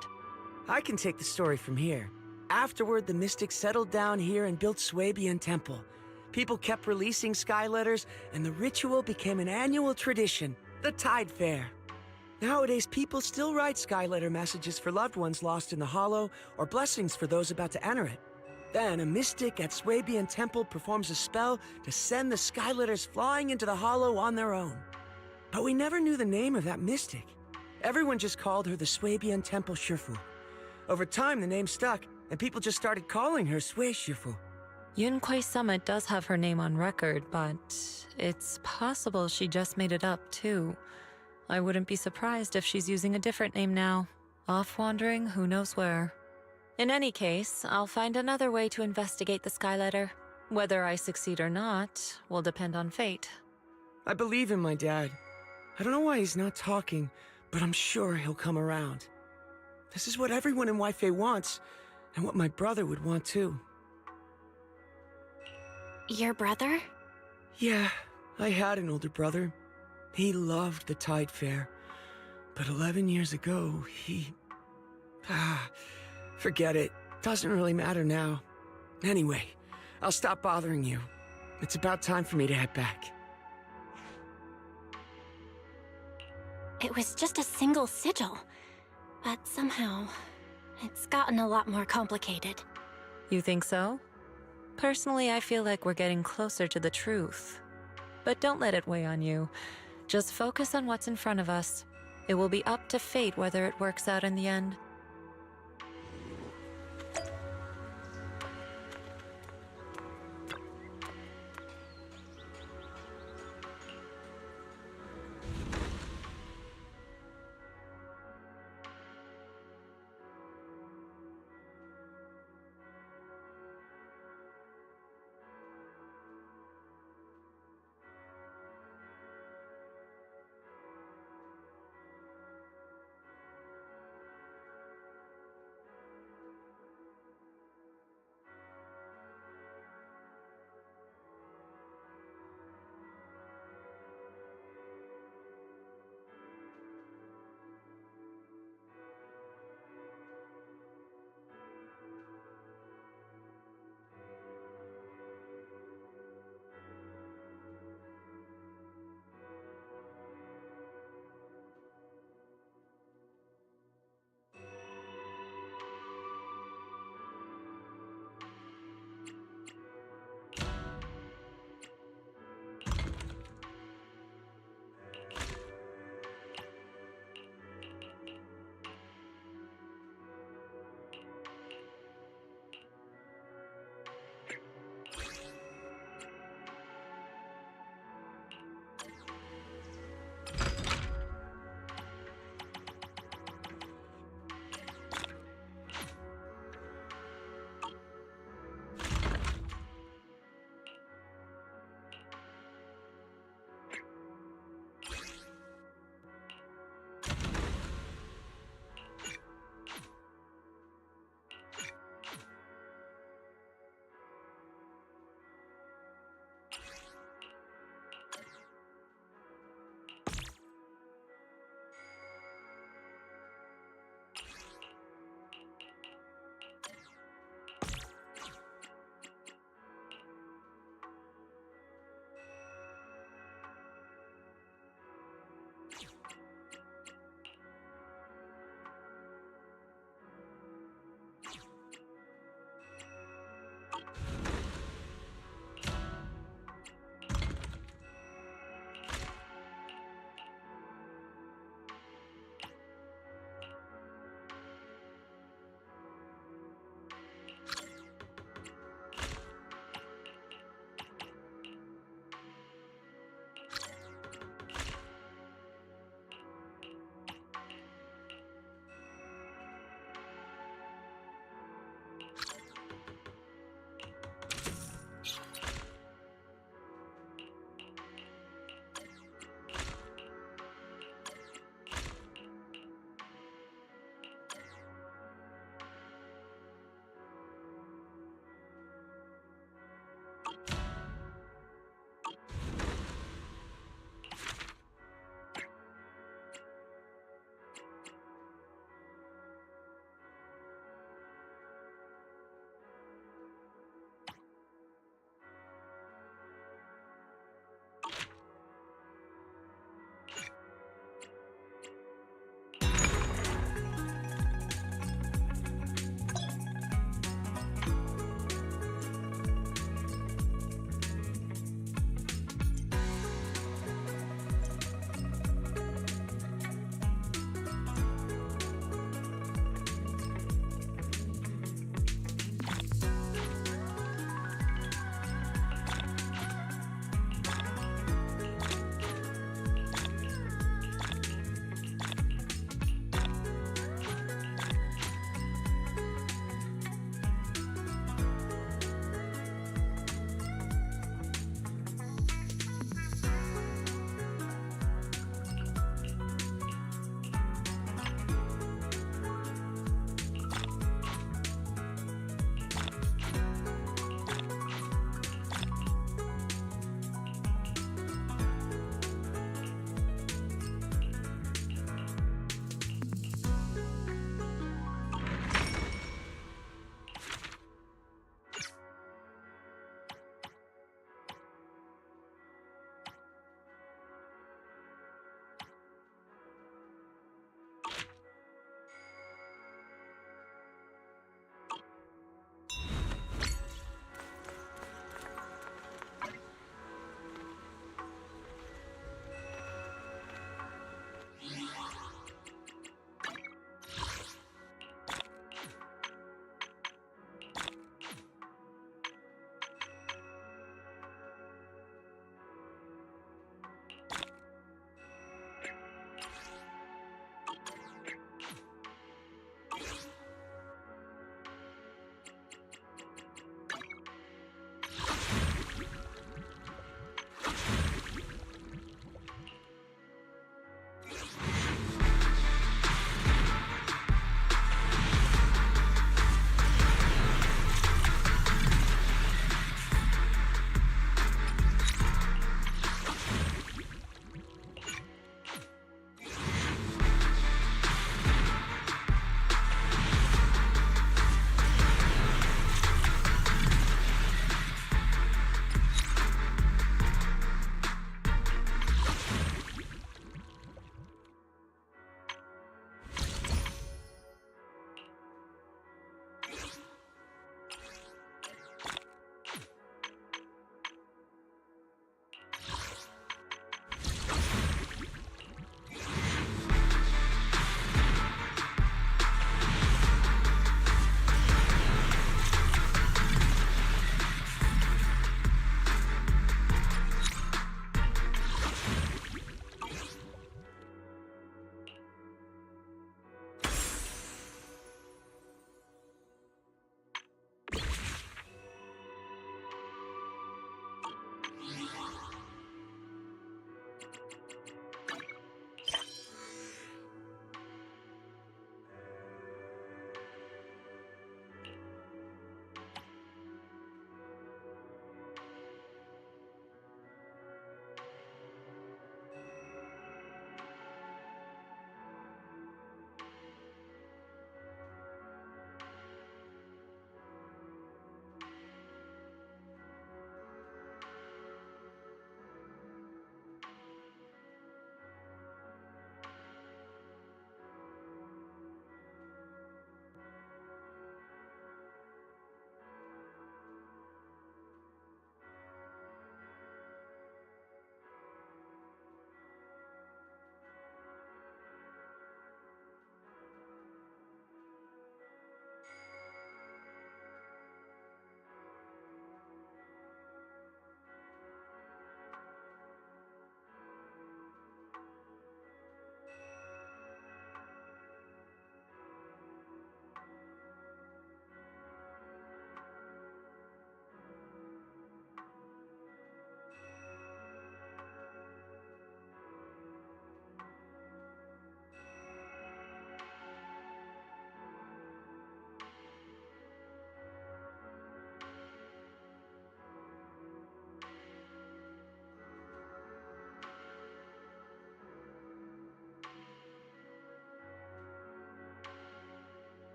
I can take the story from here. Afterward, the mystics settled down here and built Swabian Temple. People kept releasing Sky Letters, and the ritual became an annual tradition, the Tide Fair. Nowadays, people still write Sky Letter messages for loved ones lost in the hollow, or blessings for those about to enter it. Then, a mystic at Swabian Temple performs a spell to send the Sky Letters flying into the hollow on their own. But we never knew the name of that mystic. Everyone just called her the Swabian Temple Shifu. Over time, the name stuck, and people just started calling her Sui Shifu. Yunkwei Summit does have her name on record, but it's possible she just made it up, too. I wouldn't be surprised if she's using a different name now, off wandering who knows where. In any case, I'll find another way to investigate the Sky Letter. Whether I succeed or not will depend on fate. I believe in my dad. I don't know why he's not talking, but I'm sure he'll come around. This is what everyone in Ŵyfê wants, and what my brother would want too. Your brother? Yeah, I had an older brother. He loved the Tide Fair. But 11 years ago, he... forget it. Doesn't really matter now. Anyway, I'll stop bothering you. It's about time for me to head back. It was just a single sigil. But somehow, it's gotten a lot more complicated. You think so? Personally, I feel like we're getting closer to the truth. But don't let it weigh on you. Just focus on what's in front of us. It will be up to fate whether it works out in the end.